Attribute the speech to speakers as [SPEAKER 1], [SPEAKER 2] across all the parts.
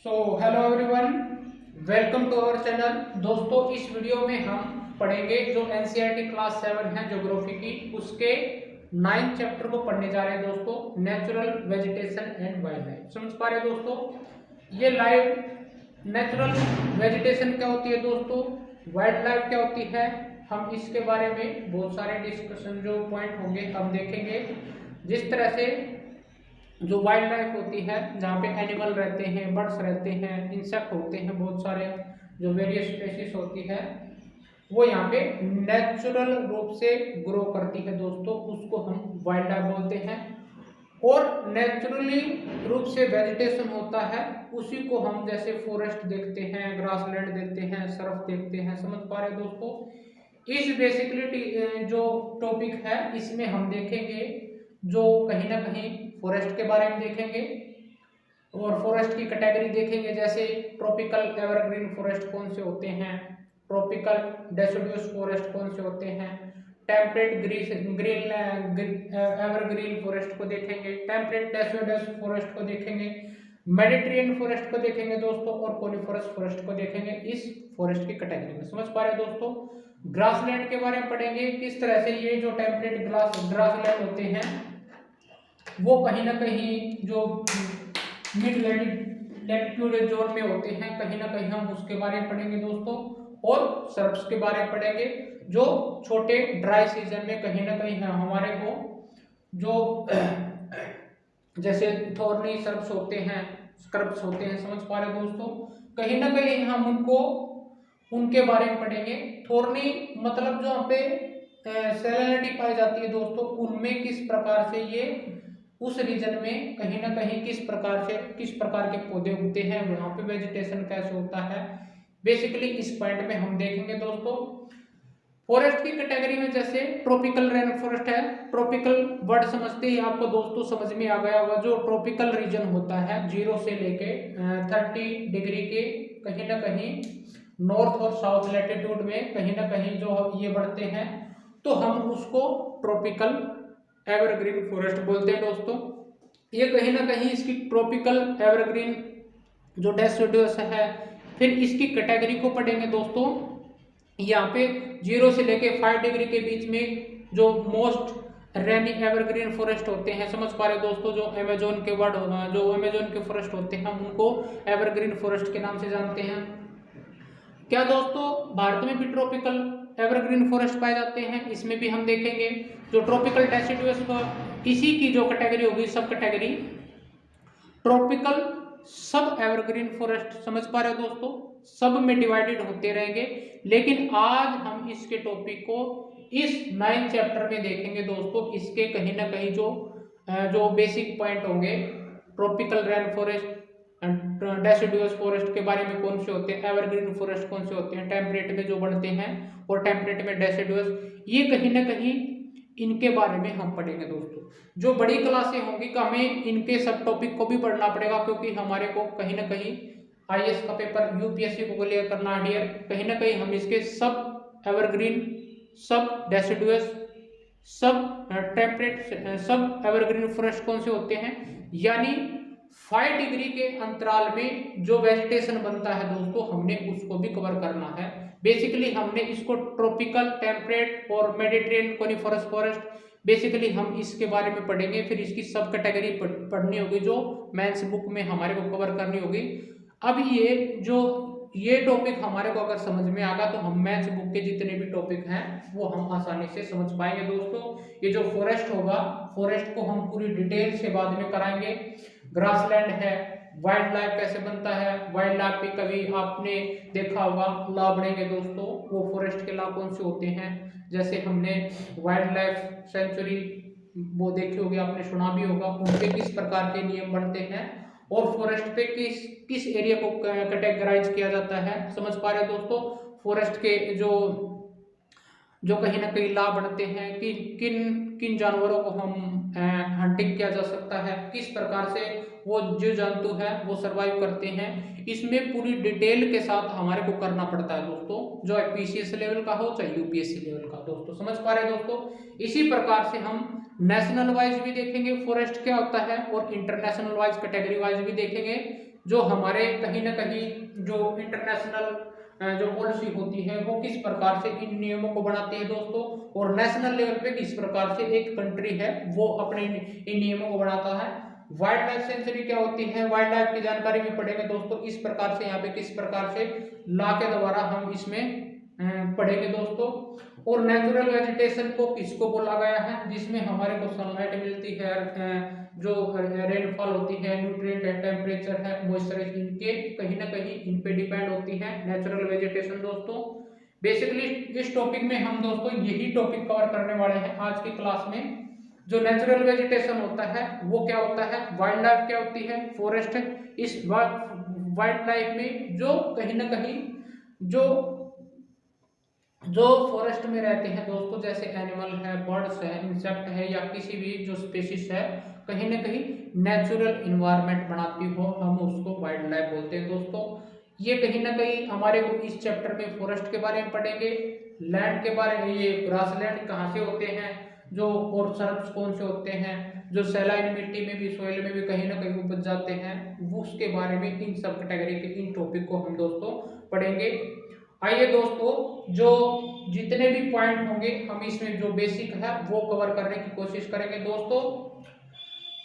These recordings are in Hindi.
[SPEAKER 1] Hello everyone, welcome to our channel. दोस्तों, इस वीडियो में हम पढ़ेंगे जो एनसीईआरटी क्लास 7 है ज्योग्राफी की, उसके 9th चैप्टर को पढ़ने जा रहे हैं दोस्तों, natural vegetation and wild life. समझ पा रहे हैं दोस्तों? ये लाइव नेचुरल वेजिटेशन क्या होती है दोस्तों, वाइल्ड लाइफ क्या होती है, हम इसके बारे में बहुत सारे डिस्कशन जो पॉइंट होंगे हम देखेंगे। जिस तरह से जो वाइल्ड लाइफ होती है, जहाँ पे एनिमल रहते हैं, बर्ड्स रहते हैं, इंसेक्ट होते हैं, बहुत सारे जो वेरियस स्पेसीज होती है, वो यहाँ पे नेचुरल रूप से ग्रो करती है दोस्तों, उसको हम वाइल्ड लाइफ बोलते हैं। और नेचुरली रूप से वेजिटेशन होता है, उसी को हम जैसे फॉरेस्ट देखते हैं, ग्रासलैंड देखते हैं, सर्फ देखते हैं। समझ पा रहे हैं दोस्तों? इस बेसिकली जो टॉपिक है, इसमें हम देखेंगे जो कहीं ना कहीं फॉरेस्ट के बारे में देखेंगे और फॉरेस्ट की कैटेगरी देखेंगे, जैसे ट्रॉपिकल एवरग्रीन फॉरेस्ट कौन से होते हैं, ट्रॉपिकल डेसिडुअस फॉरेस्ट कौन से होते हैं, टेम्परेट ग्रीन एवरग्रीन फॉरेस्ट को देखेंगे, टेम्परेट डेसिडुअस फॉरेस्ट को देखेंगे, मेडिटेरियन फॉरेस्ट को देखेंगे दोस्तों, और कोनिफरस फॉरेस्ट को देखेंगे इस फॉरेस्ट की कैटेगरी में। समझ पा रहे हैं दोस्तों? ग्रासलैंड के बारे में पढ़ेंगे, किस तरह से ये जो टेम्परेट ग्रासलैंड होते हैं वो कहीं ना कहीं जो मिड लैटिट्यूड जोन में होते हैं, कहीं ना कहीं हम उसके बारे में पढ़ेंगे दोस्तों। और सर्प्स के बारे में पढ़ेंगे जो छोटे ड्राई सीजन में कहीं ना कहीं हमारे को जो जैसे थॉर्नी सर्प्स होते हैं, स्क्रब्स होते हैं। समझ पा रहे दोस्तों? कहीं ना कहीं हम उनको उनके बारे में पढ़ेंगे। थॉर्नी मतलब जो यहाँ पे सेलेनिटी पाई जाती है दोस्तों, उनमें किस प्रकार से ये उस रीजन में कहीं ना कहीं किस प्रकार के पौधे उगते हैं, वहां पे वेजिटेशन कैसे होता है, बेसिकली इस पॉइंट में हम देखेंगे दोस्तों। फॉरेस्ट की कैटेगरी में जैसे ट्रॉपिकल रेन फॉरेस्ट है, ट्रॉपिकल वर्ड समझते ही आपको दोस्तों समझ में आ गया होगा। जो ट्रॉपिकल रीजन होता है 0 से लेके 30 डिग्री के कहीं ना कहीं नॉर्थ और साउथ लैटिट्यूड में कहीं ना कहीं जो ये बढ़ते हैं, तो हम उसको ट्रॉपिकल एवरग्रीन फॉरेस्ट बोलते हैं दोस्तों। ये कहीं ना कहीं इसकी ट्रॉपिकल एवरग्रीन जो डेसिडुअस है, फिर इसकी कैटेगरी को पढ़ेंगे दोस्तों। यहाँ पे 0 से लेके 5 डिग्री के बीच में जो मोस्ट रेनी एवरग्रीन फॉरेस्ट होते हैं। समझ पा रहे दोस्तों? जो अमेजोन के वर्ड जो अमेजोन के फॉरेस्ट होते हैं, हम उनको एवरग्रीन फॉरेस्ट के नाम से जानते हैं। क्या दोस्तों भारत में भी ट्रॉपिकल एवरग्रीन फॉरेस्ट पाए जाते हैं? इसमें भी हम देखेंगे जो ट्रॉपिकल डेसिडुअस इसी की जो कैटेगरी होगी, सब कैटेगरी ट्रॉपिकल सब एवरग्रीन फॉरेस्ट। समझ पा रहे हो दोस्तों? सब में डिवाइडेड होते रहेंगे, लेकिन आज हम इसके टॉपिक को इस 9th चैप्टर में देखेंगे दोस्तों। इसके कहीं ना कहीं जो बेसिक पॉइंट होंगे, tropical rain forest, deciduous forest के बारे में कौन से होते हैं, एवरग्रीन फॉरेस्ट कौन से होते हैं, टेम्परेट में जो बढ़ते हैं और टेम्परेट में डेसिडुअस, ये कहीं ना कहीं इनके बारे में हम पढ़ेंगे दोस्तों। जो बड़ी क्लासें होंगी का हमें इनके सब टॉपिक को भी पढ़ना पड़ेगा, क्योंकि हमारे को कहीं ना कहीं आईएएस का पेपर, यूपीएससी को क्लियर करना है डियर, कहीं ना कहीं हम इसके सब एवरग्रीन, सब डेसिडुअस, सब टेम्परेट, सब एवरग्रीन फॉरेस्ट कौन से होते हैं, यानी 5 डिग्री के अंतराल में जो वेजिटेशन बनता है दोस्तों, हमने उसको भी कवर करना है। बेसिकली हमने इसको ट्रॉपिकल, टेम्परेट और मेडिटेरियन कोनिफरस फॉरेस्ट, बेसिकली हम इसके बारे में पढ़ेंगे। फिर इसकी सब कैटेगरी पढ़नी होगी जो मेंस बुक में हमारे को कवर करनी होगी। अब ये टॉपिक हमारे को अगर समझ में आ गया, तो हम मैथ्स बुक के जितने भी टॉपिक हैं वो हम आसानी से समझ पाएंगे दोस्तों। ये जो फॉरेस्ट होगा, फॉरेस्ट को हम पूरी डिटेल से बाद में कराएंगे। ग्रासलैंड है, वाइल्ड लाइफ कैसे बनता है, वाइल्ड लाइफ भी कभी आपने देखा होगा, लॉ बढ़ेंगे दोस्तों, वो फॉरेस्ट के लॉ कौन से होते हैं। जैसे हमने वाइल्ड लाइफ सेंचुरी वो देखी होगी, आपने सुना भी होगा, उनके किस प्रकार के नियम बनते हैं और फॉरेस्ट पे किस एरिया को कैटेगराइज किया जाता है। समझ पा रहे हो दोस्तों? फॉरेस्ट के जो कहीं ना कहीं लाभ बढ़ते हैं कि किन किन जानवरों को हम हंटिंग किया जा सकता है, किस प्रकार से वो जीव जंतु है वो सरवाइव करते हैं, इसमें पूरी डिटेल के साथ हमारे को करना पड़ता है दोस्तों, जो पीसीएस लेवल का हो चाहे यूपीएससी लेवल का दोस्तों। समझ पा रहे हैं दोस्तों? इसी प्रकार से हम नेशनल वाइज भी देखेंगे फॉरेस्ट क्या होता है, और इंटरनेशनल वाइज कैटेगरी वाइज भी देखेंगे। जो हमारे कहीं ना कहीं जो इंटरनेशनल जो पॉलिसी होती है वो किस प्रकार से इन नियमों को बनाती है दोस्तों, और नेशनल लेवल पे किस प्रकार से एक कंट्री है वो अपने इन नियमों को बनाता है। वाइल्ड लाइफ सेंचुरी क्या होती है, वाइल्ड लाइफ की जानकारी भी पढ़ेंगे दोस्तों, इस प्रकार से यहाँ पे किस प्रकार से लॉ के द्वारा हम इसमें पढ़ेंगे दोस्तों। और नेचुरल वेजिटेशन को किसको बोला गया है, जिसमें हमारे को सनलाइट मिलती है, जो रेनफॉल होती है, न्यूट्रिएंट है, टेम्परेचर है, मॉइस्चर, इनके कहीं ना कहीं इन पे डिपेंड होती है नेचुरल वेजिटेशन दोस्तों। बेसिकली इस टॉपिक में हम दोस्तों यही टॉपिक कवर करने वाले हैं आज की क्लास में। जो नेचुरल वेजिटेशन होता है वो क्या होता है, वाइल्ड लाइफ क्या होती है, फॉरेस्ट। इस वाइल्ड लाइफ में जो कहीं ना कहीं जो जो फॉरेस्ट में रहते हैं दोस्तों, जैसे एनिमल है, बर्ड्स है, इंसेक्ट है, या किसी भी जो स्पेसीज है कहीं ना कहीं नेचुरल इन्वायरमेंट बनाती हो, हम उसको वाइल्ड लाइफ बोलते हैं दोस्तों। ये कहीं ना कहीं हमारे को इस चैप्टर में फॉरेस्ट के बारे में पढ़ेंगे, लैंड के बारे में, ये ग्रासलैंड कहाँ से होते हैं जो, और सर्फ्स कौन से होते हैं जो सैलाइन मिट्टी में भी, सोइल में भी कहीं ना कहीं उपज जाते हैं, वो उसके बारे में इन सब कैटेगरी के इन टॉपिक को हम दोस्तों पढ़ेंगे। आइए दोस्तों, जो जितने भी पॉइंट होंगे हम इसमें जो बेसिक है वो कवर करने की कोशिश करेंगे दोस्तों।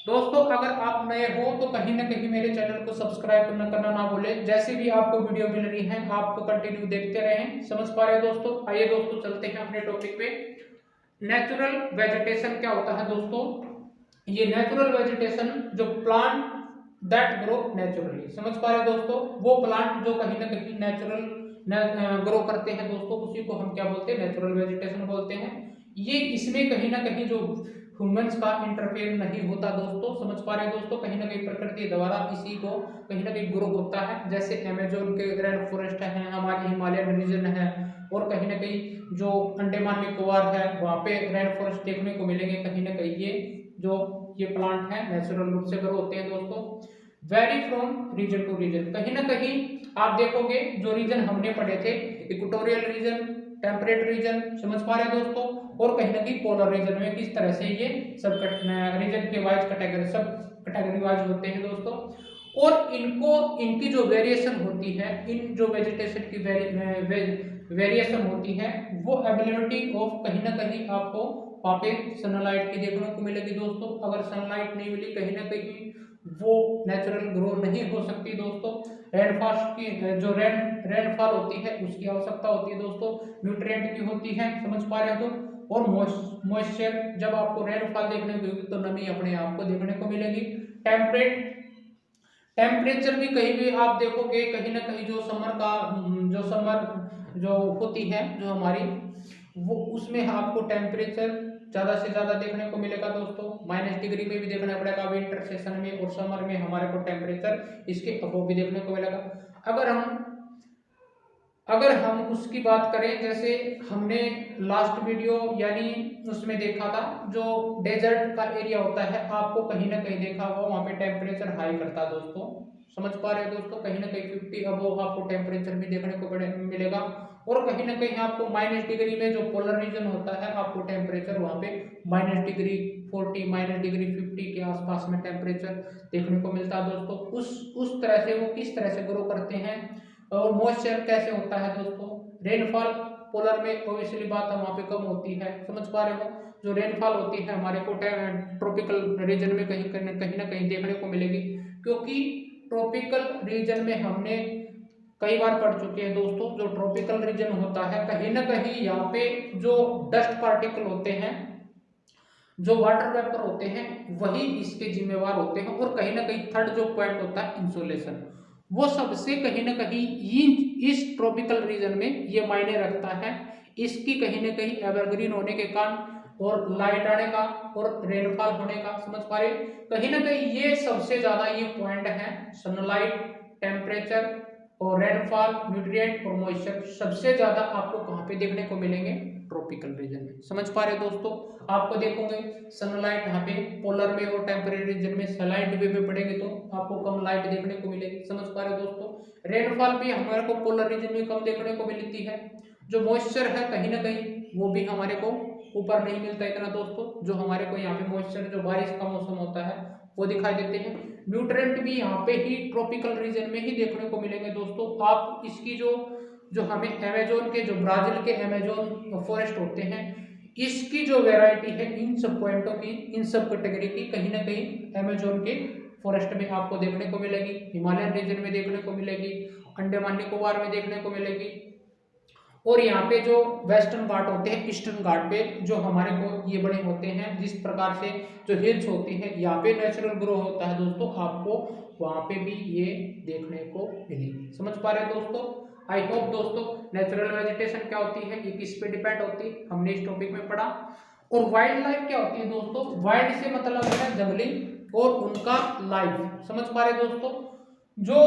[SPEAKER 1] अगर आप नए हो तो कहीं ना कहीं मेरे चैनल को सब्सक्राइब करना ना भूलें। जैसे भी आपको वीडियो मिल रही है आपको कंटिन्यू देखते रहें। समझ पा रहे हैं दोस्तों? आइए दोस्तों चलते हैं अपने टॉपिक पे। नेचुरल वेजिटेशन क्या होता है दोस्तों? ये नेचुरल वेजिटेशन जो प्लांट दैट ग्रो नेचुरली, समझ पा रहे हैं दोस्तों, वो प्लांट जो कहीं ना कहीं नेचुरल ग्रो करते हैं दोस्तों, उसी को हम क्या बोलते हैं, नेचुरल वेजिटेशन बोलते हैं। ये इसमें कहीं ना कहीं जो ह्यूमंस का इंटरफेयर नहीं होता दोस्तों, समझ पा रहे हैं दोस्तों, कहीं ना कहीं प्रकृति द्वारा इसी को कहीं ना कहीं ग्रो होता है। जैसे अमेजोन के रेन फॉरेस्ट है, हमारे हिमालयन रीजन है, और कहीं ना कहीं जो अंडमान निकोबार है वहाँ पे रेन फॉरेस्ट देखने को मिलेंगे। कहीं ना कहीं ये प्लांट है नेचुरल रूप से ग्रो होते हैं दोस्तों। Vary from region to region, कहीं ना कहीं आप देखोगे जो रीजन हमने पढ़े थे, इक्वेटोरियल रीजन, टेम्परेट रीजन, समझ पा रहे हैं दोस्तों, और कहीं ना कहीं पोलर रीजन में किस तरह से ये सब रीजन के वाइज कैटेगरी, सब कैटेगरी वाइज होते हैं दोस्तों। और इनकी जो वेरिएशन होती है, इन जो वेजिटेशन की वेरिएशन होती है, वो एबिलिटी ऑफ कहीं ना कहीं आपको वहाँ पे सनलाइट की देखने को मिलेगी दोस्तों। अगर सनलाइट नहीं मिली कहीं ना कहीं वो नेचुरल ग्रो नहीं हो सकती दोस्तों। रेनफॉल की जो रेनफॉल होती है उसकी आवश्यकता होती है दोस्तों, न्यूट्रिएंट की होती है, समझ पा रहे हो तो। और मॉइस्चर, जब आपको रेनफॉल देखने को मिलेगी तो नमी अपने आप को देखने को मिलेगी। टेम्परेचर भी कहीं भी आप देखोगे कहीं ना कहीं जो समर जो होती है जो हमारी, वो उसमें आपको टेम्परेचर ज्यादा से ज्यादा देखने को मिलेगा दोस्तों। -डिग्री में भी देखना पड़ेगा विंटर सेशन में, और समर में हमारे को टेम्परेचर इसके अबव भी देखने को मिलेगा। अगर हम उसकी बात करें, जैसे हमने लास्ट वीडियो यानी उसमें देखा था, जो डेजर्ट का एरिया होता है आपको कहीं ना कहीं देखा होगा वहाँ पे टेम्परेचर हाई करता है दोस्तों, समझ पा रहे हो दोस्तों, कहीं ना कहीं 50 अबव आपको टेम्परेचर भी देखने को मिलेगा। और कहीं ना कहीं आपको -डिग्री में जो पोलर रीजन होता है आपको टेम्परेचर वहाँ पे -डिग्री 40, -डिग्री 50 के आसपास में टेम्परेचर देखने को मिलता है दोस्तों। उस तरह से वो किस तरह से ग्रो करते हैं। और मॉइस्चर कैसे होता है दोस्तों, रेनफॉल पोलर में ऑब्वियसली बात है वहाँ पे कम होती है, समझ पा रहे हो। जो रेनफॉल होती है हमारे को ट्रॉपिकल रीजन में कहीं ना कहीं देखने को मिलेगी, क्योंकि ट्रॉपिकल रीजन में हमने कई बार पढ़ चुके हैं दोस्तों। जो ट्रॉपिकल रीजन होता है कहीं ना कहीं यहाँ पे जो डस्ट पार्टिकल होते हैं, जो वाटर वेपर होते हैं, वही इसके जिम्मेवार होते हैं। और कहीं ना कहीं थर्ड जो पॉइंट होता है इंसोलेशन, वो सबसे कहीं ना कहीं इस ट्रॉपिकल रीजन में ये मायने रखता है। इसकी कहीं ना कहीं एवरग्रीन होने के कारण, और लाइट आने का, और रेनफॉल होने का, समझ पा रहे, कहीं ना कहीं ये सबसे ज्यादा ये पॉइंट है। सनलाइट, टेम्परेचर और रेनफॉल, न्यूट्रिएंट और मॉइस्चर सबसे ज्यादा आपको कहाँ पे देखने को मिलेंगे, ट्रॉपिकल रीजन में, समझ पा रहे दोस्तों। आपको देखोगे सनलाइट यहाँ पे पोलर में और टेम्परेट रीजन में सनलाइट वे में पड़ेंगे तो आपको कम लाइट देखने को मिलेगी, समझ पा रहे दोस्तों। रेनफॉल भी हमारे को पोलर रीजन में कम देखने को मिलती है। जो मॉइस्चर है कहीं ना कहीं वो भी हमारे को ऊपर नहीं मिलता इतना दोस्तों। जो हमारे को यहाँ पे मॉइस्चर, जो बारिश का मौसम होता है वो दिखाई देते हैं। न्यूट्रिएंट भी यहाँ पे ही ट्रॉपिकल रीजन में ही देखने को मिलेंगे दोस्तों। आप इसकी जो जो हमें अमेजोन के जो ब्राजील के अमेजोन फॉरेस्ट होते हैं, इसकी जो वैरायटी है इन सब पॉइंटों की, इन सब कैटेगरी की कहीं ना कहीं अमेजोन के फॉरेस्ट में आपको देखने को मिलेगी, हिमालयन रीजन में देखने को मिलेगी, अंडमान निकोबार में देखने को मिलेगी। और यहाँ पे जो वेस्टर्न घाट होते हैं, ईस्टर्न घाट पे जो हमारे को ये बड़े होते हैं, जिस प्रकार से जो हिल्स होती है यहाँ पे नेचुरल ग्रो होता है दोस्तों, आपको वहाँ पे भी ये देखने को मिलेगी। समझ पा रहे हैं दोस्तों? आई होप दोस्तों नेचुरल वेजिटेशन क्या होती है, ये किस पे डिपेंड होती है, हमने इस टॉपिक में पढ़ा। और वाइल्ड लाइफ क्या होती है दोस्तों? वाइल्ड से मतलब है जंगली और उनका लाइफ। समझ पा रहे दोस्तों? जो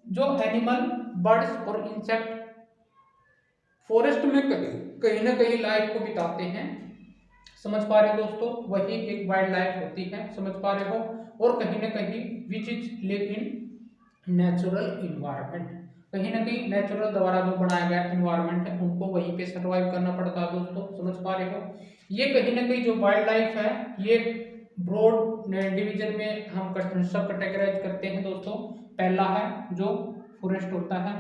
[SPEAKER 1] जो एनिमल, बर्ड्स और इंसेक्ट फॉरेस्ट में कहीं ना कहीं लाइफ को बिताते हैं, समझ पा रहे दोस्तों, वही एक वाइल्ड लाइफ होती है। समझ पा रहे हो? और कहीं ना कहीं which is live in natural environment, कहीं ना कहीं नेचुरल द्वारा जो बनाया गया इन्वायरमेंट है उनको वहीं पे सर्वाइव करना पड़ता है दोस्तों। समझ पा रहे हो? ये कहीं ना कहीं जो वाइल्ड लाइफ है ये ब्रॉड डिवीजन में हम सब कैटेगराइज करते हैं दोस्तों। पहला है जो फॉरेस्ट होता है,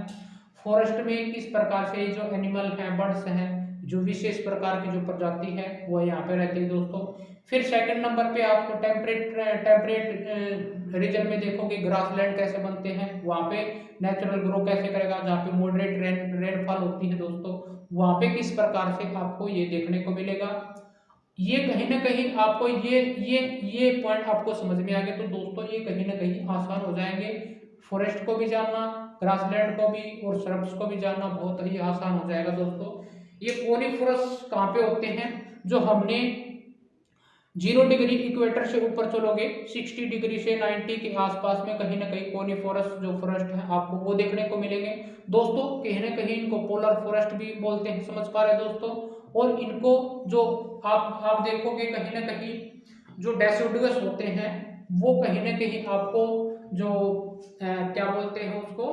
[SPEAKER 1] फॉरेस्ट में किस प्रकार से जो एनिमल हैं, बर्ड्स हैं, जो विशेष प्रकार की जो प्रजाति है वो यहाँ पे रहती है दोस्तों। फिर सेकंड नंबर पे आपको टेम्परेट रीजन में देखोगे ग्रासलैंड कैसे बनते हैं, वहाँ पे नेचुरल ग्रो कैसे करेगा, जहाँ पे मॉडरेट रेनफॉल होती है दोस्तों, वहाँ पे किस प्रकार से आपको ये देखने को मिलेगा। ये कहीं ना कहीं आपको ये पॉइंट आपको समझ में आ गए तो दोस्तों ये कहीं ना कहीं आसान हो जाएंगे। फॉरेस्ट को भी जानना, ग्रासलैंड को भी और श्रब्स को भी जानना बहुत ही आसान हो जाएगा दोस्तों। ये कोनिफरस कहाँ पे होते हैं? जो हमने 0 डिग्री इक्वेटर से ऊपर चलोगे 60 डिग्री से 90 के आसपास में कहीं ना कहीं कोनिफरस जो फॉरेस्ट है आपको वो देखने को मिलेंगे दोस्तों। कहीं ना कहीं इनको पोलर फॉरेस्ट भी बोलते हैं। समझ पा रहे दोस्तों? और इनको जो आप देखोगे कहीं ना कहीं जो डेसिडुअस होते हैं वो कहीं ना कहीं आपको जो क्या बोलते हैं उसको,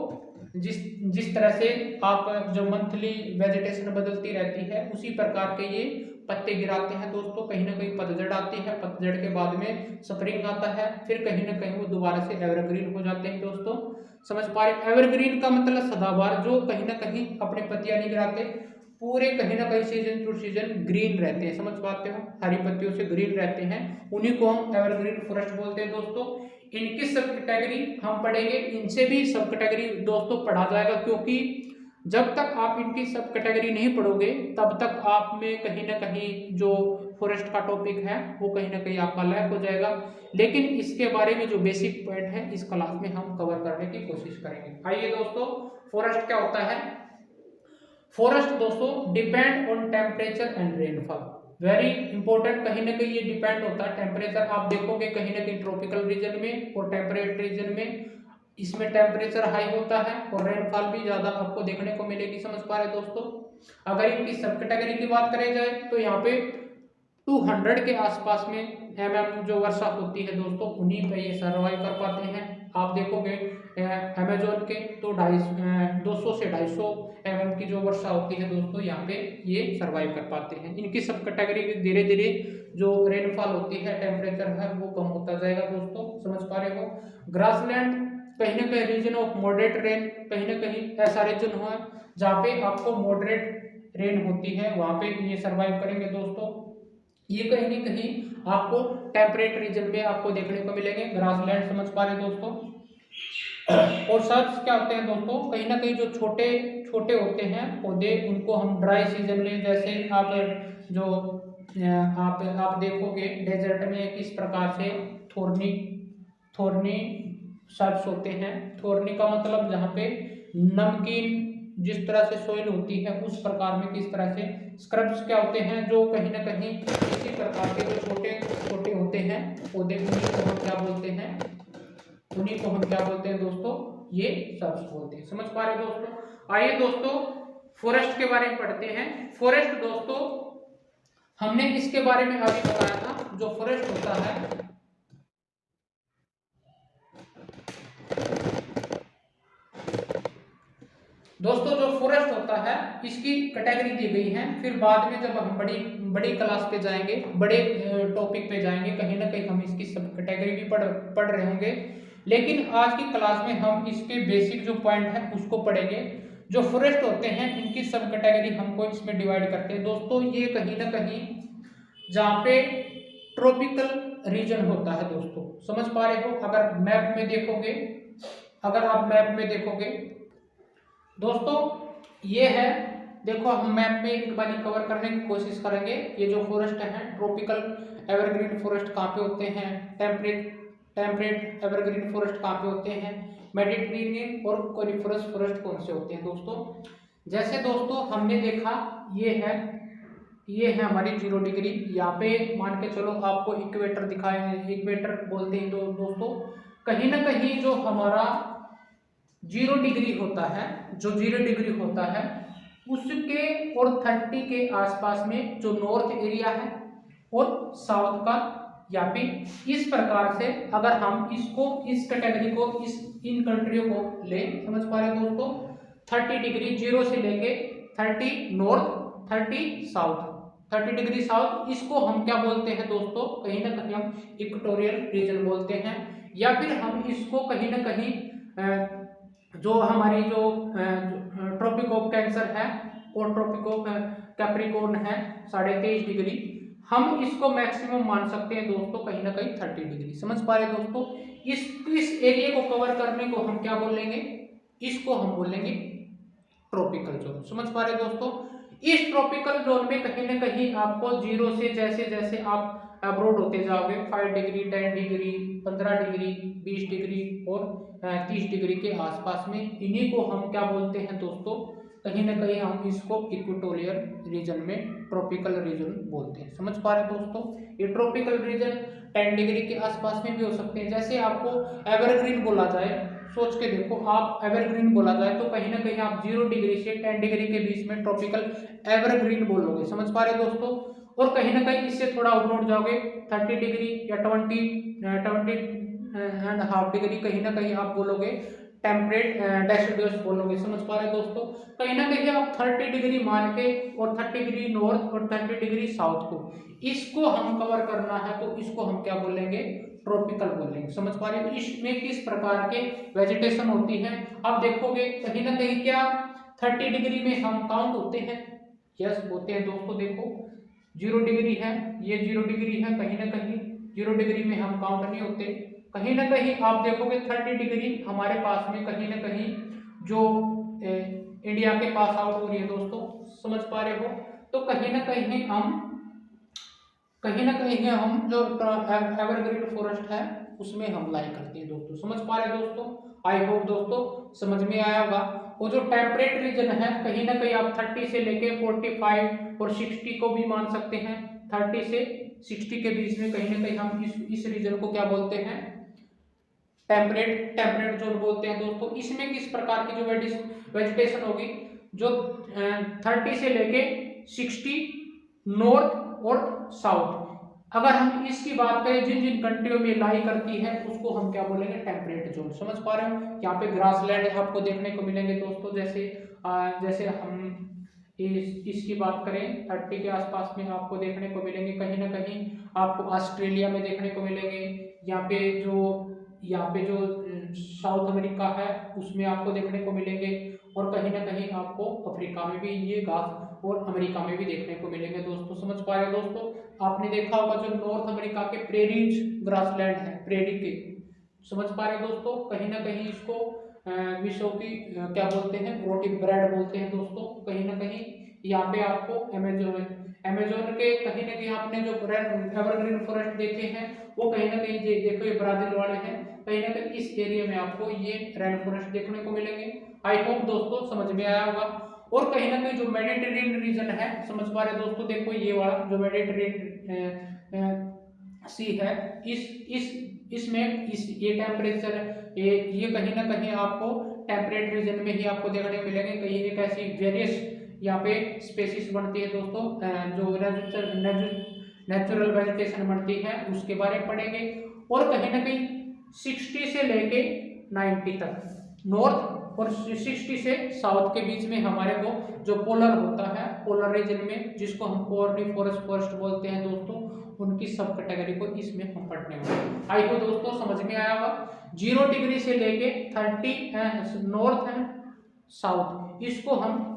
[SPEAKER 1] जिस तरह से आप जो मंथली वेजिटेशन बदलती रहती है उसी प्रकार के ये पत्ते गिराते हैं दोस्तों। कहीं ना कहीं पतझड़ आती है, पतझड़ के बाद में स्प्रिंग आता है, फिर कहीं ना कहीं वो दोबारा से एवरग्रीन हो जाते हैं दोस्तों। समझ पा रहे? एवरग्रीन का मतलब सदाबहार, जो कहीं ना कहीं अपने पत्तियां नहीं गिराते, पूरे कहीं ना कहीं सीजन टू सीजन ग्रीन रहते हैं। समझ पाते हो? हरी पत्तियों से ग्रीन रहते हैं, उन्हीं को हम एवरग्रीन फॉरेस्ट बोलते हैं दोस्तों। इनकी सब कैटेगरी हम पढ़ेंगे, इनसे भी सब कैटेगरी दोस्तों पढ़ा जाएगा, क्योंकि जब तक आप इनकी सब कैटेगरी नहीं पढ़ोगे तब तक आप में कहीं ना कहीं जो फॉरेस्ट का टॉपिक है वो कहीं ना कहीं आपका लैक हो जाएगा। लेकिन इसके बारे में जो बेसिक पॉइंट है इस क्लास में हम कवर करने की कोशिश करेंगे। आइए दोस्तों, फॉरेस्ट क्या होता है? फॉरेस्ट दोस्तों depend on temperature and rainfall, very important. कहीं ना कहीं ये डिपेंड होता है टेम्परेचर, आप देखोगे कहीं ना कहीं ट्रॉपिकल रीजन में और टेम्परेट रीजन में इसमें टेम्परेचर हाई होता है और रेनफॉल भी ज्यादा आपको देखने को मिलेगी। समझ पा रहे दोस्तों? अगर इनकी सब कैटेगरी की बात करें जाए तो यहाँ पे 200 के आसपास में जो वर्षा होती है दोस्तों उन्हीं पे ये सर्वाइव कर पाते हैं। आप देखोगे अमेजोन के तो 200 से 250 की जो वर्षा होती है दोस्तों यहाँ पे ये सर्वाइव कर पाते हैं। इनकी सब कैटेगरी धीरे धीरे जो रेनफॉल होती है, टेम्परेचर है वो कम होता जाएगा दोस्तों। समझ पा रहे हो? ग्रासलैंड कहीं ना कहीं रीजन ऑफ मॉडरेट रेन, कहीं ना कहीं ऐसा रीजन हो जहाँ पे आपको मॉडरेट रेन होती है, वहां पे ये सर्वाइव करेंगे दोस्तों। ये कहीं ना कहीं आपको टेम्परेट रीजन में आपको देखने को मिलेंगे ग्रासलैंड। समझ पा रहे दोस्तों? और सर्ब्स क्या होते हैं दोस्तों? कहीं ना कहीं जो छोटे छोटे होते हैं पौधे, उनको हम ड्राई सीजन में, जैसे आप जो आप देखोगे डेजर्ट में किस प्रकार से थोर्नी सर्ब्स होते हैं। थोर्नी का मतलब जहाँ पे नमकीन जिस तरह से सोइल होती है उस प्रकार में किस तरह से स्क्रब्स क्या होते हैं, जो कहीं ना कहीं इसी प्रकार के जो छोटे छोटे होते हैं पौधे, उन्हीं को हम क्या बोलते हैं? उन्हीं को हम क्या बोलते हैं दोस्तों? ये सर्ब्स बोलते हैं। समझ पा रहे दोस्तों? आइए दोस्तों फॉरेस्ट के बारे में पढ़ते हैं। फॉरेस्ट दोस्तों हमने इसके बारे में अभी बताया था, जो फॉरेस्ट होता है दोस्तों, जो फॉरेस्ट होता है इसकी कैटेगरी दी गई है। फिर बाद में जब हम बड़ी क्लास पे जाएंगे, बड़े टॉपिक पे जाएंगे, कहीं ना कहीं हम इसकी सब कैटेगरी भी पढ़ रहे होंगे। लेकिन आज की क्लास में हम इसके बेसिक जो पॉइंट है उसको पढ़ेंगे। जो फॉरेस्ट होते हैं इनकी सब कैटेगरी हमको इसमें डिवाइड करते हैं दोस्तों। ये कहीं ना कहीं जहाँ पे ट्रॉपिकल रीजन होता है दोस्तों, समझ पा रहे हो। अगर मैप में देखोगे, अगर आप मैप में देखोगे दोस्तों, ये है, देखो हम मैप में एक बार कवर करने की कोशिश करेंगे। ये जो फॉरेस्ट है, ट्रॉपिकल एवरग्रीन फॉरेस्ट कहाँ पे होते हैं, टेम्परेट एवरग्रीन फॉरेस्ट कहाँ पे होते हैं, मेडिटेरेनियन और कोनिफरस फॉरेस्ट कौन से होते हैं दोस्तों। जैसे दोस्तों हमने देखा, ये है हमारी 0 डिग्री। यहाँ पे मान के चलो आपको इक्वेटर दिखाए हैं, इक्वेटर बोलते हैं दोस्तों। कहीं ना कहीं जो हमारा 0 डिग्री होता है, जो 0 डिग्री होता है उसके और 30 के आसपास में जो नॉर्थ एरिया है और साउथ का, या फिर इस प्रकार से अगर हम इसको, इस कैटेगरी को, इन कंट्रियों को ले, समझ पा रहे हैं दोस्तों। 30 डिग्री 0 से लेके 30 नॉर्थ, 30 साउथ, 30 डिग्री साउथ, इसको हम क्या बोलते हैं दोस्तों, कहीं ना कहीं हम इक्वेटोरियल रीजन बोलते हैं। या फिर हम इसको कहीं ना कहीं जो हमारी जो ट्रॉपिक ऑफ कैंसर है और ट्रॉपिक ऑफ कैप्रिकॉर्न है 23.5 डिग्री, हम इसको मैक्सिमम मान सकते हैं दोस्तों कहीं ना कहीं 30 डिग्री। समझ पा रहे दोस्तों। इस एरिया को कवर करने को हम क्या बोलेंगे, इसको हम बोलेंगे ट्रॉपिकल जोन। समझ पा रहे दोस्तों। इस ट्रॉपिकल जोन में कहीं ना कहीं आपको 0 से जैसे जैसे आप अब्रोड होते जाओगे, 5 डिग्री, 10 डिग्री, 15 डिग्री, 20 डिग्री और 30 डिग्री के आसपास में, इन्हीं को हम क्या बोलते हैं दोस्तों, कहीं ना कहीं हम इसको इक्वेटोरियल रीजन में ट्रॉपिकल रीजन बोलते हैं। समझ पा रहे दोस्तों। ये ट्रॉपिकल रीजन 10 डिग्री के आसपास में भी हो सकते हैं। जैसे आपको एवरग्रीन बोला जाए, सोच के देखो, आप एवरग्रीन बोला जाए तो कहीं ना कहीं आप 0 डिग्री से 10 डिग्री के बीच में ट्रॉपिकल एवरग्रीन बोलोगे। समझ पा रहे दोस्तों। और कहीं ना कहीं इससे थोड़ा आउटवर्ड जाओगे, 30 डिग्री या 20.5 डिग्री, कहीं ना कहीं आप बोलोगे टेम्परेट डेसिडुअस बोलोगे। समझ पा रहे दोस्तों। कहीं ना कहीं आप 30 डिग्री मान के और 30 डिग्री नॉर्थ और 30 डिग्री साउथ को, इसको हम कवर करना है तो इसको हम क्या बोलेंगे, ट्रॉपिकल बोलेंगे। समझ पा रहे हो। इसमें किस प्रकार के वेजिटेशन होती है आप देखोगे, कहीं ना कहीं क्या 30 डिग्री में हम काउंट होते हैं, यस होते हैं दोस्तों। देखो 0 डिग्री है, ये 0 डिग्री है, कहीं ना कहीं 0 डिग्री में हम काउंट नहीं होते। कहीं ना कहीं आप देखोगे 30 डिग्री हमारे पास में कहीं ना कहीं जो इंडिया के पास आउट हो रही है दोस्तों। समझ पा रहे हो। तो कहीं ना कहीं हम जो एवरग्रीन फॉरेस्ट है उसमें हम लाई करते हैं दोस्तों। समझ पा रहे दोस्तों। आई होप दोस्तों समझ में आया होगा। वो जो टेम्परेट रीजन है, कहीं ना कहीं आप 30 से लेके 45 और 60 को भी मान सकते हैं। 30 से 60 के बीच में कहीं ना कहीं हम इस रीजन को क्या बोलते हैं, टेम्परेट जोन बोलते हैं दोस्तों। इसमें किस प्रकार की जो वेजिटेशन होगी, जो 30 से लेके 60 नॉर्थ और साउथ, अगर हम इसकी बात करें जिन जिन कंट्रियों में लाई करती है उसको हम क्या बोलेंगे, टेम्परेट जोन। समझ पा रहे हो। यहाँ पे ग्रासलैंड आपको देखने को मिलेंगे दोस्तों। जैसे हम इसकी बात करें 30 के आसपास में आपको देखने को मिलेंगे। कहीं ना कहीं आपको ऑस्ट्रेलिया में देखने को मिलेंगे। यहाँ पे जो साउथ अमेरिका है उसमें आपको देखने को मिलेंगे। और कहीं ना कहीं आपको अफ्रीका में भी ये घास और अमेरिका में भी देखने को मिलेंगे दोस्तों। समझ पा रहे हो दोस्तों। आपने देखा होगा जो नॉर्थ अमेरिका के प्रेरीज ग्रासलैंड है, प्रेरी के, समझ पा रहे हो दोस्तों। कहीं ना कहीं इसको विश्व की क्या बोलते हैं, रोटी ब्रेड बोलते हैं दोस्तों। कहीं ना कहीं यहाँ पे आपको अमेजोन के कहीं ना कहीं आपने जो एवरग्रीन फॉरेस्ट देखे हैं वो कहीं ना कहीं देखो ये ब्राजील वाले हैं। कहीं ना कहीं इस एरिया में आपको ये रेन फॉरेस्ट देखने को मिलेंगे। आई होप दोस्तों समझ में आया होगा। और कहीं ना कहीं जो मेडिटेरेनियन रीजन है, समझ पा रहे दोस्तों, देखो ये वाला जो मेडिटेरेनियन सी है, ये टेम्परेचर ये कहीं ना कहीं आपको टेम्परेट रीजन में ही आपको देखने को मिलेंगे। कहीं एक ऐसी वेरियस यहाँ पे स्पेसिस बनती है दोस्तों, जो नेचुरल वेजिटेशन बनती है उसके बारे में पढ़ेंगे। और कहीं ना कहीं 60 से लेके 90 तक नॉर्थ और 60 से साउथ के बीच में हमारे को जो पोलर होता है, पोलर रीजन में, जिसको हम कॉर्निफोरस फॉरेस्ट बोलते हैं दोस्तों, उनकी सब कैटेगरी को इसमें हम पढ़ने वाले। आई हो दोस्तों समझ में आया होगा। 0 डिग्री से लेके 30 नॉर्थ एंड साउथ, इसको हम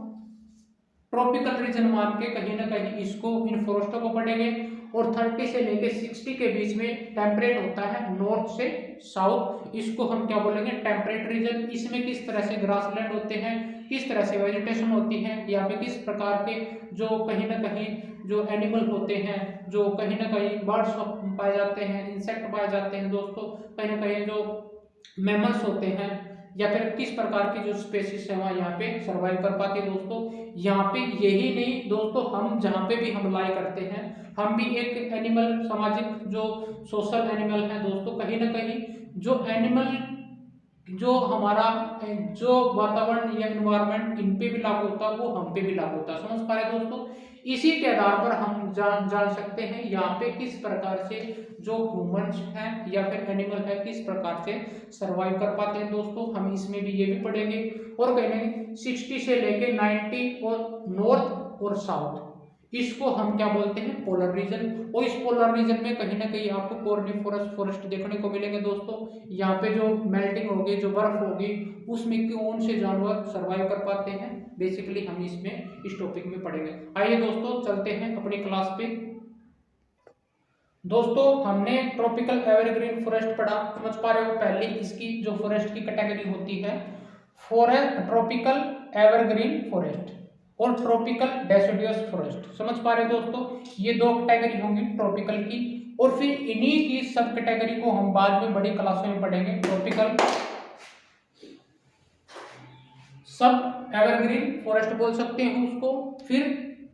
[SPEAKER 1] ट्रॉपिकल रीजन मान के कहीं ना कहीं इसको इन फॉरेस्टों को पढ़ेंगे। और 30 से लेके 60 के बीच में टेम्परेट होता है नॉर्थ से साउथ, इसको हम क्या बोलेंगे, टेम्परेट रीजन। इसमें किस तरह से ग्रासलैंड होते हैं, किस तरह से वेजिटेशन होती है, यहाँ पे किस प्रकार के जो कहीं ना कहीं जो एनिमल होते हैं, जो कहीं ना कहीं बर्ड्स पाए जाते हैं, इंसेक्ट पाए जाते हैं दोस्तों, कहीं ना कहीं जो मैमल्स होते हैं, या फिर किस प्रकार की जो स्पेसीज है वहाँ यहाँ पे सर्वाइव कर पाती है दोस्तों। यहाँ पे यही नहीं दोस्तों, हम जहाँ पे भी हम लाई करते हैं, हम भी एक एनिमल, सामाजिक जो सोशल एनिमल है दोस्तों, कहीं ना कहीं जो एनिमल जो हमारा जो वातावरण या एनवायरनमेंट इन पे भी लागू होता है वो हम पे भी लागू होता है। समझ पा रहे दोस्तों। इसी के आधार पर हम जान सकते हैं यहाँ पे किस प्रकार से जो ह्यूमंस हैं या फिर एनिमल है किस प्रकार से सरवाइव कर पाते हैं दोस्तों। हम इसमें भी ये भी पढ़ेंगे। और कहेंगे 60 से लेके 90 और नॉर्थ और साउथ, इसको हम क्या बोलते हैं, पोलर रीजन। और इस पोलर रीजन में कहीं ना कहीं आपको कॉर्निफोरस फॉरेस्ट देखने को मिलेंगे दोस्तों। यहाँ पे जो मेल्टिंग होगी, जो बर्फ होगी, उसमें कौन से जानवर सरवाइव कर पाते हैं, बेसिकली हम इसमें इस टॉपिक में पढ़ेंगे। आइए दोस्तों चलते हैं अपनी क्लास पे। दोस्तों हमने ट्रॉपिकल एवरग्रीन फॉरेस्ट पढ़ा, समझ पा रहे हो। पहली इसकी जो फॉरेस्ट की कैटेगरी होती है ट्रॉपिकल एवरग्रीन फॉरेस्ट और ट्रॉपिकल डेसिडुअस फॉरेस्ट, समझ पा रहे हो दोस्तों। ये दो कैटेगरी होंगी ट्रॉपिकल की। और फिर इन्हीं की सब कैटेगरी को हम बाद में बड़ी क्लासों में पढ़ेंगे। ट्रॉपिकल सब एवरग्रीन फॉरेस्ट बोल सकते हैं उसको, फिर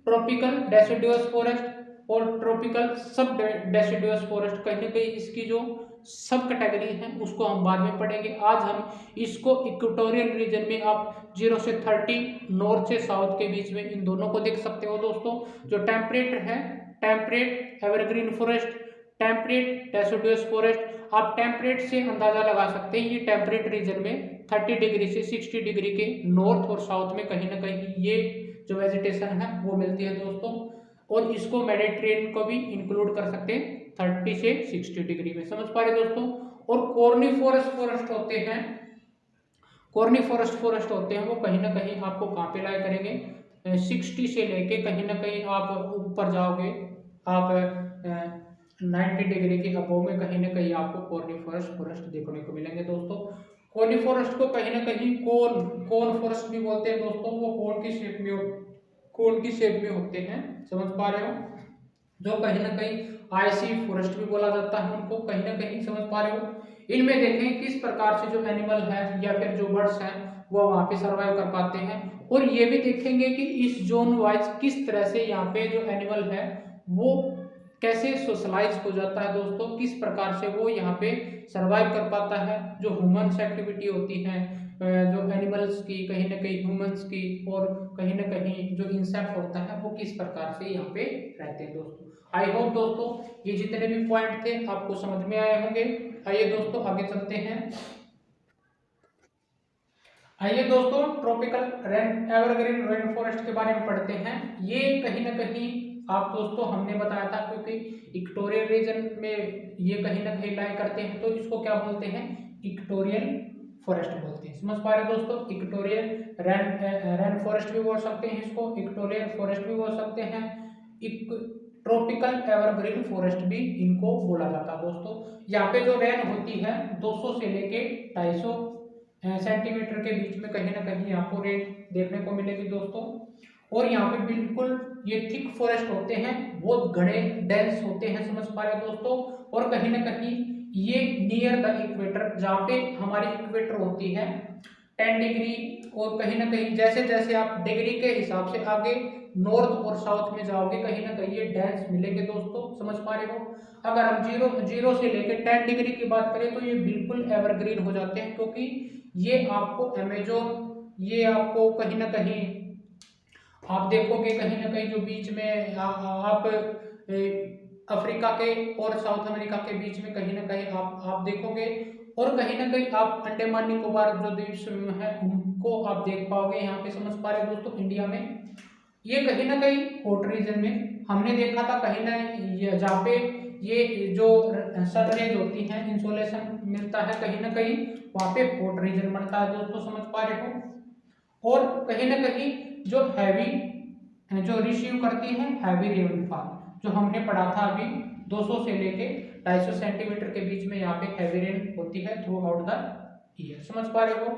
[SPEAKER 1] ट्रॉपिकल डेसिडुअस फॉरेस्ट और ट्रॉपिकल सब डेसिडुअस फॉरेस्ट, कहीं कहीं इसकी जो सब कैटेगरी है उसको हम बाद में पढ़ेंगे। आज हम इसको इक्वेटोरियल रीजन में आप 0 से 30 नॉर्थ से साउथ के बीच में इन दोनों को देख सकते हो दोस्तों। जो टेम्परेट है, temperate evergreen forest, temperate deciduous forest, आप टेम्परेट से अंदाजा लगा सकते हैं। ये टेम्परेट रीजन में 30 डिग्री से 60 डिग्री के नॉर्थ और साउथ में कहीं ना कहीं ये जो वेजिटेशन है वो मिलती है दोस्तों। और इसको मेडिटेरेनियन को भी इंक्लूड कर सकते हैं 30 से 60 डिग्री में, समझ पा रहे दोस्तों। और कॉर्निफोरस फॉरेस्ट होते हैं, कॉर्निफोरस फॉरेस्ट होते हैं वो कहीं ना कहीं आपको कहाँ पे लाई करेंगे, 60 से लेके कहीं ना कहीं आप ऊपर जाओगे, आप 90 डिग्री के अबोव में कहीं ना कहीं आपको कॉर्निफोरस फॉरेस्ट देखने को मिलेंगे दोस्तों। कॉर्निफोरस को कहीं ना कहीं कोन फॉरेस्ट भी बोलते हैं दोस्तों। वो कोन की शेप में होते हैं, समझ पा रहे हो। जो कहीं ना कहीं आईसी फॉरेस्ट भी बोला जाता है उनको, कहीं ना कहीं समझ पा रहे हो। इनमें देखें किस प्रकार से जो एनिमल है या फिर जो बर्ड्स हैं वो वहाँ पे सर्वाइव कर पाते हैं। और ये भी देखेंगे कि इस जोन वाइज किस तरह से यहाँ पे जो एनिमल है वो कैसे सोशलाइज हो जाता है दोस्तों, किस प्रकार से वो यहाँ पे सरवाइव कर पाता है। जो ह्यूमन्स एक्टिविटी होती है, जो एनिमल्स की, कहीं ना कहीं ह्यूमंस की, और कहीं ना कहीं जो इंसेक्ट होता है वो किस प्रकार से यहाँ पे रहते हैं दोस्तों। आई होप दोस्तों ये जितने भी पॉइंट थे आपको समझ में आए होंगे। आइए दोस्तों आगे चलते हैं। आइए दोस्तों ट्रॉपिकल एवरग्रीन रेन फॉरेस्ट के बारे में पढ़ते हैं। ये कहीं ना कहीं आप दोस्तों हमने बताया था, क्योंकि इक्वेटोरियल रीजन में ये कहीं ना कहीं लाई करते हैं तो इसको क्या बोलते हैं, इक्वेटोरियल फॉरेस्ट बोलते हैं, समझ पा रहे दोस्तों। इक्वेटोरियल रेन फॉरेस्ट भी बोल सकते हैं इसको, इक्वेटोरियल फॉरेस्ट भी बोल सकते हैं, ट्रॉपिकल एवरग्रीन फॉरेस्ट भी इनको बोला जाता है दोस्तों। यहाँ पे जो रेन होती है 200 से लेके 250 सेंटीमीटर के बीच में कहीं ना कहीं आपको रेन देखने को मिलेगी दोस्तों। और यहाँ पे बिल्कुल ये थिक फॉरेस्ट होते हैं, बहुत घने डेंस होते हैं, समझ पा रहे दोस्तों। और कहीं ना कहीं ये नियर द इक्वेटर, जहाँ पे हमारी इक्वेटर होती है 10 डिग्री, और कहीं ना कहीं जैसे जैसे आप डिग्री के हिसाब से आगे नॉर्थ और साउथ में जाओगे कहीं ना कहीं ये डेंस मिलेंगे दोस्तों, समझ पा रहे हो। अगर हम जीरो से लेकर 10 डिग्री की बात करें तो ये बिल्कुल एवरग्रीन हो जाते हैं, क्योंकि ये आपको अमेजोन, ये आपको कहीं ना कहीं आप देखोगे कहीं ना कहीं जो बीच में आप अफ्रीका के और साउथ अमेरिका के बीच में कहीं ना कहीं आप देखोगे। और कहीं ना कहीं आप अंडमान निकोबार जो द्वीप समूह है उनको आप देख पाओगे यहाँ पे, समझ पा रहे हो दोस्तों। इंडिया में ये कहीं ना कहीं हॉट रीजन में हमने देखा था, कहीं ना जहाँ पे ये जो सन रेज होती हैं, इंसोलेशन मिलता है, कहीं ना कहीं वहाँ पे हॉट रीजन बनता है दोस्तों, समझ पा रहे हो। और कहीं ना कहीं जो हैवी जो रिसीव करती है हैवी रेनफॉल, जो हमने पढ़ा था अभी 200 से लेके 250 सेंटीमीटर के बीच में यहाँ पे हैवी रेन होती है थ्रू आउट द ईयर, समझ पा रहे हो।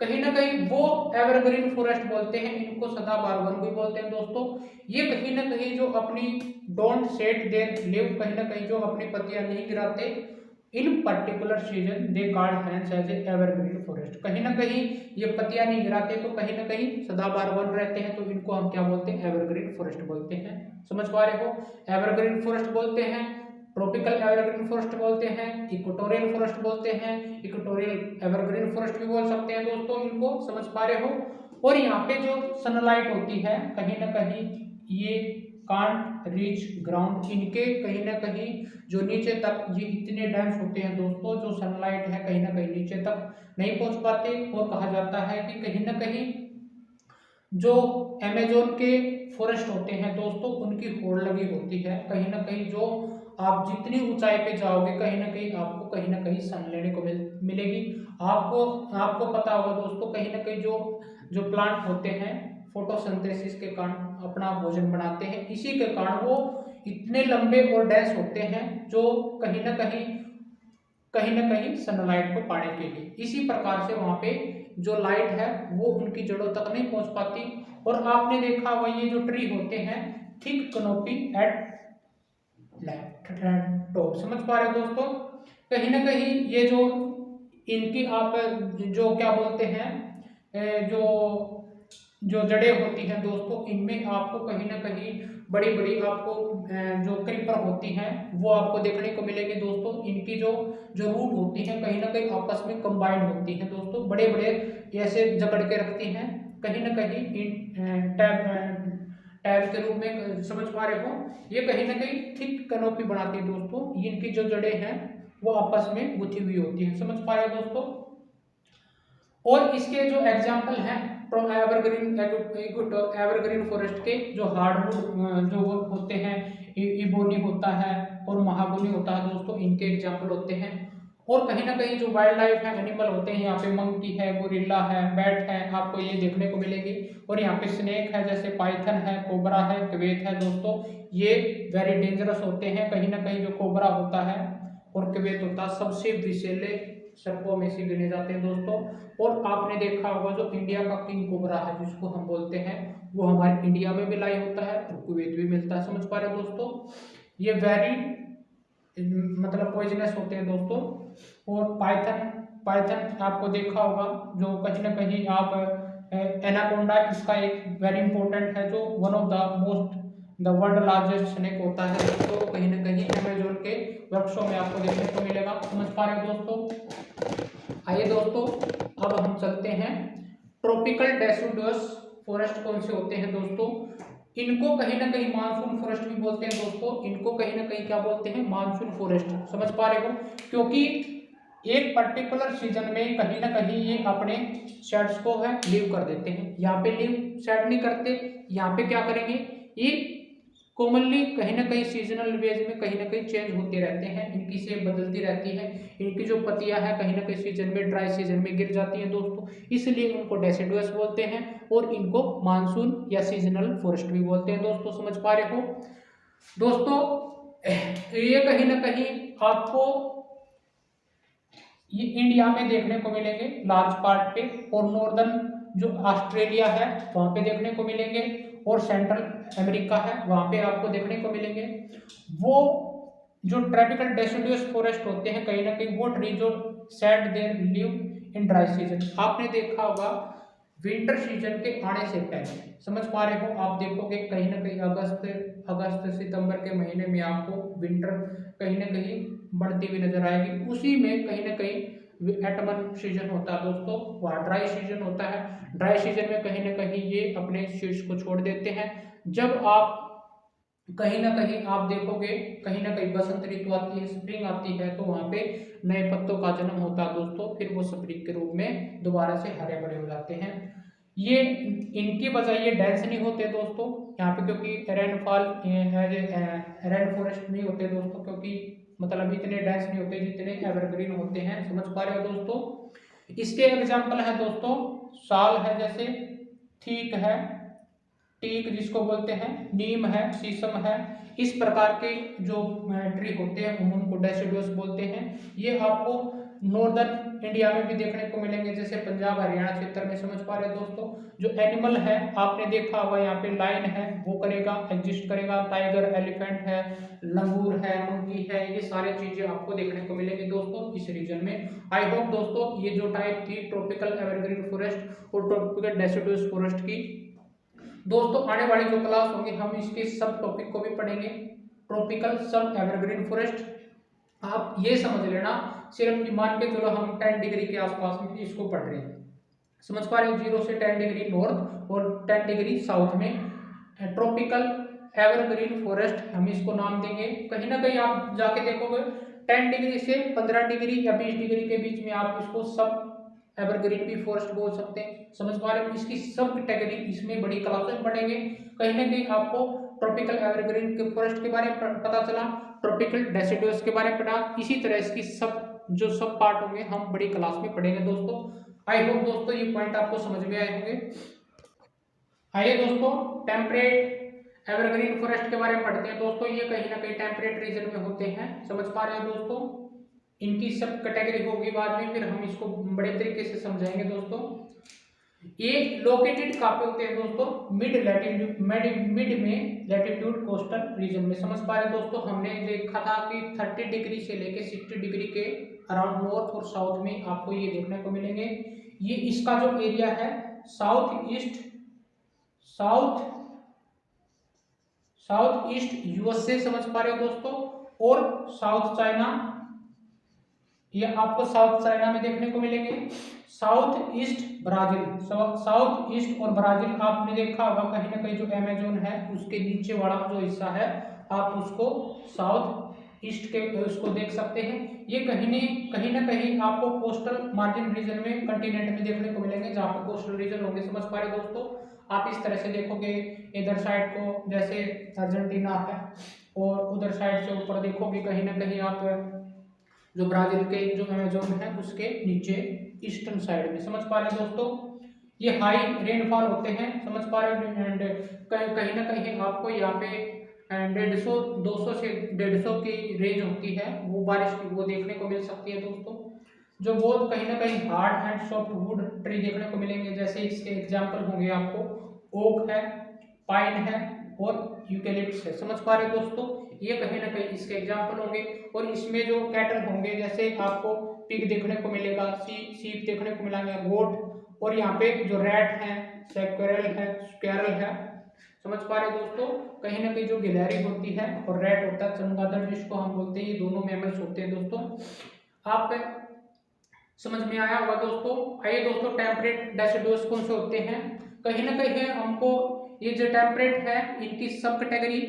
[SPEAKER 1] कहीं ना कहीं वो एवरग्रीन फॉरेस्ट बोलते हैं, इनको सदाबहार वन भी बोलते हैं दोस्तों। ये कहीं ना कहीं जो अपनी डोंट शेड देयर लीव, कहीं ना कहीं जो अपनी पत्तियां नहीं गिराते, in particular season they called hence as a evergreen forest. कहीं ना कहीं ये पत्तियां नहीं गिराते तो कहीं ना कहीं सदाबहार वन रहते हैं, तो इनको हम क्या बोलते हैं, एवरग्रीन फॉरेस्ट बोलते हैं, समझ पा रहे हो। एवरग्रीन फॉरेस्ट बोलते हैं, ट्रॉपिकल एवरग्रीन फॉरेस्ट बोलते हैं, इक्वेटोरियल फॉरेस्ट बोलते हैं, इक्वेटोरियल एवरग्रीन फॉरेस्ट भी बोल सकते हैं दोस्तों, इनको समझ पा रहे हो। और यहाँ पे जो सनलाइट होती है कहीं ना कहीं ये कांट रीच ग्राउंड, इनके कहीं ना कहीं जो नीचे तक ये इतने डेंस होते हैं दोस्तों, जो सनलाइट है कहीं ना कहीं नीचे तक नहीं पहुंच पाते। और कहा जाता है कि कहीं ना कहीं जो अमेजोन के फॉरेस्ट होते हैं दोस्तों, उनकी होड़ लगी होती है, कहीं ना कहीं जो आप जितनी ऊंचाई पे जाओगे कहीं ना कहीं आपको कहीं ना कहीं सन लेने को मिलेगी। आपको आपको पता होगा दोस्तों, कहीं ना कहीं जो जो प्लांट होते हैं फोटोसिंथेसिस के कारण अपना भोजन बनाते हैं, इसी के कारण वो इतने लंबे और डेंस होते हैं, जो कहीं ना कहीं सनलाइट को पाने के लिए, इसी प्रकार से वहां पे जो लाइट है वो उनकी जड़ों तक नहीं पहुंच पाती। और आपने देखा हुआ ये जो ट्री होते हैं थिक कनोपी एट टॉप, समझ पा रहे हो दोस्तों। कहीं ना कहीं ये जो इनकी आप जो क्या बोलते हैं जो जो जड़ें होती हैं दोस्तों, इनमें आपको कहीं ना कहीं बड़ी बड़ी आपको जो क्रीपर होती हैं वो आपको देखने को मिलेगी दोस्तों। इनकी जो जो रूट होती हैं कहीं ना कहीं आपस में कंबाइंड होती हैं दोस्तों, बड़े बड़े ऐसे जकड़ के रखती हैं, कहीं ना कहीं इन टैब के रूप में, समझ पा रहे हो। ये कहीं ना कहीं थिक कैनोपी बनाती है दोस्तों, इनकी जो जड़ें हैं वो आपस में गुथी हुई होती है, समझ पा रहे हो दोस्तों। और इसके जो एग्जाम्पल हैं एवरग्रीन फॉरेस्ट के, जो हार्डवुड जो होते हैं, इबोनी होता है और महागोनी होता है दोस्तों, इनके एग्जाम्पल होते हैं। और कहीं ना कहीं जो वाइल्ड लाइफ है, एनिमल होते हैं, यहाँ पे मंकी है, गोरिल्ला है, बैट है, आपको ये देखने को मिलेगी। और यहाँ पे स्नेक है, जैसे पाइथन है, कोबरा है, क्वेत है दोस्तों, ये वेरी डेंजरस होते हैं। कहीं ना कहीं जो कोबरा होता है और क्वेत होता है सबसे विषैले सर्पों में से गिने जाते हैं दोस्तों। और आपने देखा होगा जो इंडिया का किंग कोबरा है जिसको हम बोलते हैं, वो हमारे इंडिया में भी लाई होता है और कुवैत भी मिलता है, समझ पा रहे हो दोस्तों। ये वेरी मतलब पॉइजनस होते हैं दोस्तों। और पाइथन पाइथन आपको देखा होगा, जो कहीं ना कहीं आप एनाकोंडा, इसका एक वेरी इंपॉर्टेंट है, जो one of the most the world largest snake होता है, तो कहीं ना कहीं अमेजोन के वृक्षों में आपको देखने को मिलेगा, समझ पा रहे हो दोस्तों। आइए दोस्तों अब हम चलते हैं ट्रॉपिकल डेसिडुअस फॉरेस्ट कौन से होते हैं दोस्तों। इनको कहीं ना कहीं मानसून फॉरेस्ट भी बोलते हैं दोस्तों, इनको कहीं ना कहीं क्या बोलते हैं, मानसून फॉरेस्ट, समझ पा रहे हो। क्योंकि एक पर्टिकुलर सीजन में कहीं ना कहीं ये अपने शेड्स को है लीव कर देते हैं, यहाँ पे लीव शेड नहीं करते, यहाँ पे क्या करेंगे, ये कॉमनली कहीं ना कहीं सीजनल बेस में कहीं ना कहीं चेंज होते रहते हैं, इनकी शेप बदलती रहती है, इनकी जो पत्तियां हैं कहीं ना कहीं सीजन में ड्राई सीजन में गिर जाती हैं दोस्तों, इसलिए उनको डेसिडुअस बोलते हैं। और इनको मानसून या सीजनल फॉरेस्ट भी बोलते हैं दोस्तों, समझ पा रहे हो दोस्तों। ये कहीं ना कहीं आपको ये इंडिया में देखने को मिलेंगे लार्ज पार्ट पे, और नॉर्दर्न जो ऑस्ट्रेलिया है वहां पे देखने को मिलेंगे, और सेंट्रल अमेरिका है वहां पे आपको देखने को मिलेंगे। वो जो ट्रॉपिकल डेसिडुअस फॉरेस्ट होते हैं कहीं ना कहीं वो ट्री जो shade there leave in dry season, आपने देखा होगा विंटर सीजन के आने से पहले, समझ पा रहे हो, आप देखोगे कहीं ना कहीं अगस्त सितंबर के महीने में आपको विंटर कहीं ना कहीं बढ़ती हुई नजर आएगी। उसी में कहीं ना कहीं एटमन सीजन होता है दोस्तों, वहाँ ड्राई सीजन होता है। ड्राई सीजन में कहीं ना कहीं ये अपने सीड्स को छोड़ देते हैं। जब आप कहीं ना कहीं आप देखोगे, कहीं ना कहीं बसंत ऋतु आती है, स्प्रिंग आती है, तो वहां पे नए पत्तों का जन्म होता है दोस्तों, फिर वो स्प्रिंग के रूप में दोबारा से हरे भरे हो जाते हैं। ये इनकी वजह ये डेंस नहीं होते दोस्तों यहाँ पे, क्योंकि रेनफॉल रेन फॉरेस्ट नहीं होते दोस्तों, क्योंकि मतलब इतने डेंस नहीं होते जितने एवरग्रीन होते हैं। समझ पा रहे हो दोस्तों। इसके एग्जाम्पल है दोस्तों, साल है, जैसे ठीक है, टीक जिसको बोलते हैं, नीम है, शीशम है, इस प्रकार के जो ट्री होते हैं उनको डेसिडुअस बोलते हैं। ये आपको नॉर्दर्न इंडिया में भी देखने को मिलेंगे, जैसे पंजाब हरियाणा क्षेत्र में। समझ पा रहे हैं दोस्तों। जो एनिमल है आपने देखा होगा, यहाँ पे लाइन है, वो करेगा, एग्जिस्ट करेगा, टाइगर, एलिफेंट है, लंगूर है, मंकी है, ये सारी चीजें आपको देखने को मिलेंगी दोस्तों इस रीजन में। आई होप दोस्तों ये जो टाइप थी ट्रॉपिकल एवरग्रीन फॉरेस्ट और ट्रॉपिकल डेसिडुअस फॉरेस्ट की, दोस्तों आने वाली जो क्लास होगी हम इसके सब टॉपिक को भी पढ़ेंगे, ट्रॉपिकल सब एवरग्रीन फॉरेस्ट। आप ये समझ लेना, सिर्फ मान के चलो हम 10 डिग्री के आसपास में इसको पढ़ रहे हैं। समझ पा रहे हो, 0 से 10 डिग्री नॉर्थ और 10 डिग्री साउथ में ट्रॉपिकल एवरग्रीन फॉरेस्ट हम इसको नाम देंगे। कहीं ना कहीं आप जाके देखोगे 10 डिग्री से 15 डिग्री या 20 डिग्री के बीच में आप इसको सब एवरग्रीन भी फॉरेस्ट बोल सकते हैं। समझ पा रहे हो, इसकी सब कैटेगरी इसमें बड़ी क्लासेस में पढ़ेंगे। कहीं ना कहीं आपको ट्रॉपिकल एवरग्रीन के फॉरेस्ट के बारे में पता चला, ट्रॉपिकल डेसिडुअस के बारे में पढ़ा, इसी तरह इसकी सब जो सब पार्ट होंगे हम बड़ी क्लास में पढ़ेंगे दोस्तों। आई होप दोस्तों ये पॉइंट आपको समझ में आए होंगे। आइए दोस्तों टेम्परेट एवरग्रीन फॉरेस्ट के बारे में पढ़ते हैं दोस्तों। ये कहीं ना कहीं टेम्परेट रीजन में होते हैं। समझ पा रहे हैं दोस्तों, इनकी सब कैटेगरी होगी बाद में, फिर हम इसको बड़े तरीके से समझाएंगे दोस्तों। ये लोकेटेड कहाँ पे होते हैं दोस्तों, मिड में लैटिट्यूड कोस्टल रीजन में। समझ पा रहे हैं दोस्तों, हमने देखा था कि 30 डिग्री से लेके 60 डिग्री के अराउंड नॉर्थ और साउथ में आपको ये देखने को मिलेंगे। ये इसका जो एरिया है साउथ ईस्ट यूएसए, समझ पा रहे हो दोस्तों, और साउथ चाइना, ये आपको साउथ चाइना में देखने को मिलेंगे। साउथ ईस्ट और ब्राजील आपने देखा होगा, कहीं ना कहीं जो अमेज़न है उसके नीचे वाला जो हिस्सा है आप उसको साउथ ईस्ट के उसको देख सकते हैं। ये कहीं ना कहीं आपको कोस्टल मार्जिन रीजन में कंटिनेंट में देखने को मिलेंगे, जहाँ पे कोस्टल रीजन होंगे। समझ पा रहे दोस्तों, आप इस तरह से देखोगे इधर साइड को, जैसे अर्जेंटीना है, और उधर साइड से ऊपर देखोगे कहीं ना कहीं आप जो ब्राजील के जो अमेज़न है उसके नीचे ईस्टर्न साइड में। समझ पा रहे हैं दोस्तों, ये हाई रेनफॉल होते हैं। समझ पा रहे हैं, एंड कहीं ना कहीं आपको यहाँ पे 200 से 150 की रेंज होती है, वो बारिश की वो देखने को मिल सकती है दोस्तों। जो बहुत कहीं ना कहीं hard and soft wood tree देखने को मिलेंगे, जैसे इसके एग्जाम्पल होंगे आपको ओक है, पाइन है और यूकेलिप्टस है। समझ पा रहे दोस्तों, ये कहीं ना कहीं इसके एग्जाम्पल होंगे। और इसमें जो कैटल होंगे, जैसे आपको पिग देखने को मिलेगा, सीप देखने को मिलेंगे, गोट, और यहाँ पे जो रैट है, स्क्वेरल है। समझ पा रहे दोस्तों, कहीं ना कहीं जो गिलहरी होती है और रैट होता है, चमगादड़ जिसको हम बोलते हैं, ये दोनों मैमल्स होते हैं दोस्तों। आप समझ में आया होगा दोस्तों। आइए दोस्तों, टेम्परेट डेसिडुअस कौन से होते हैं। कहीं ना कहीं हमको ये जो टेम्परेट है इनकी सब कैटेगरी,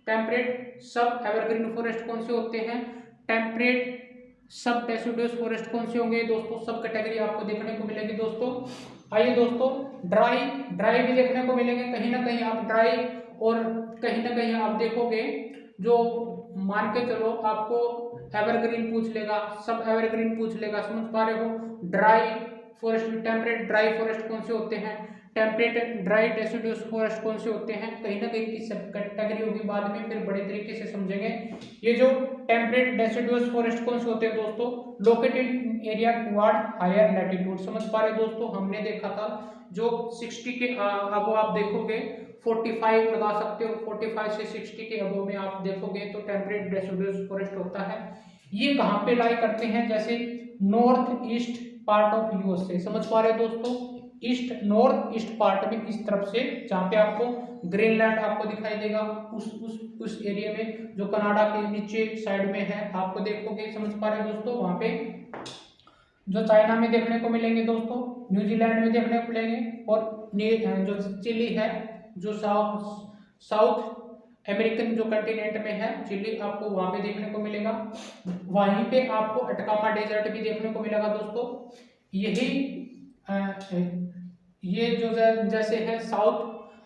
[SPEAKER 1] टेम्परेट सब एवरग्रीन फॉरेस्ट कौन से होते हैं, टेम्परेट सब डेसिडुअस फॉरेस्ट कौन से होंगे दोस्तों, सब कैटेगरी आपको देखने को मिलेगी दोस्तों। आइए दोस्तों, ड्राई भी देखने को मिलेंगे। कहीं ना कहीं आप ड्राई, और कहीं ना कहीं आप देखोगे जो मान के चलो आपको एवरग्रीन पूछ लेगा, सब एवरग्रीन पूछ लेगा। समझ पा रहे हो, dry forest, temperate dry forest कौन से होते हैं, टेम्परेट ड्राई डेसिडुअस फॉरेस्ट कौन से होते हैं, कहीं ना कहीं की सब कैटेगरी होगी बाद में, फिर बड़े तरीके से समझेंगे। ये जो टेम्परेट डेसिडुअस फॉरेस्ट कौन से होते हैं दोस्तों, located area toward higher latitude. समझ पा रहे दोस्तों, हमने देखा था जो 60 के अब आप देखोगे 45 लगा सकते हो, 45 से 60 के अबव में आप देखोगे तो टेम्परेट डेसिडुअस फॉरेस्ट होता है। ये कहाँ पे लाई करते हैं, जैसे north east part of USA. समझ पा रहे दोस्तों, नॉर्थ ईस्ट पार्ट में इस तरफ से, जहाँ पे आपको ग्रीनलैंड आपको दिखाई देगा, उस एरिया में जो कनाडा के नीचे साइड में है आपको देखोगे। समझ पा रहे दोस्तों, वहाँ पे जो चाइना में देखने को मिलेंगे दोस्तों, न्यूजीलैंड में देखने को मिलेंगे, और जो चिली है, जो साउथ अमेरिकन जो कंटिनेंट में है चिली आपको वहां पे देखने को मिलेगा। वहीं पे आपको अटकामा डेजर्ट भी देखने को मिलेगा दोस्तों। यही ये जो जैसे है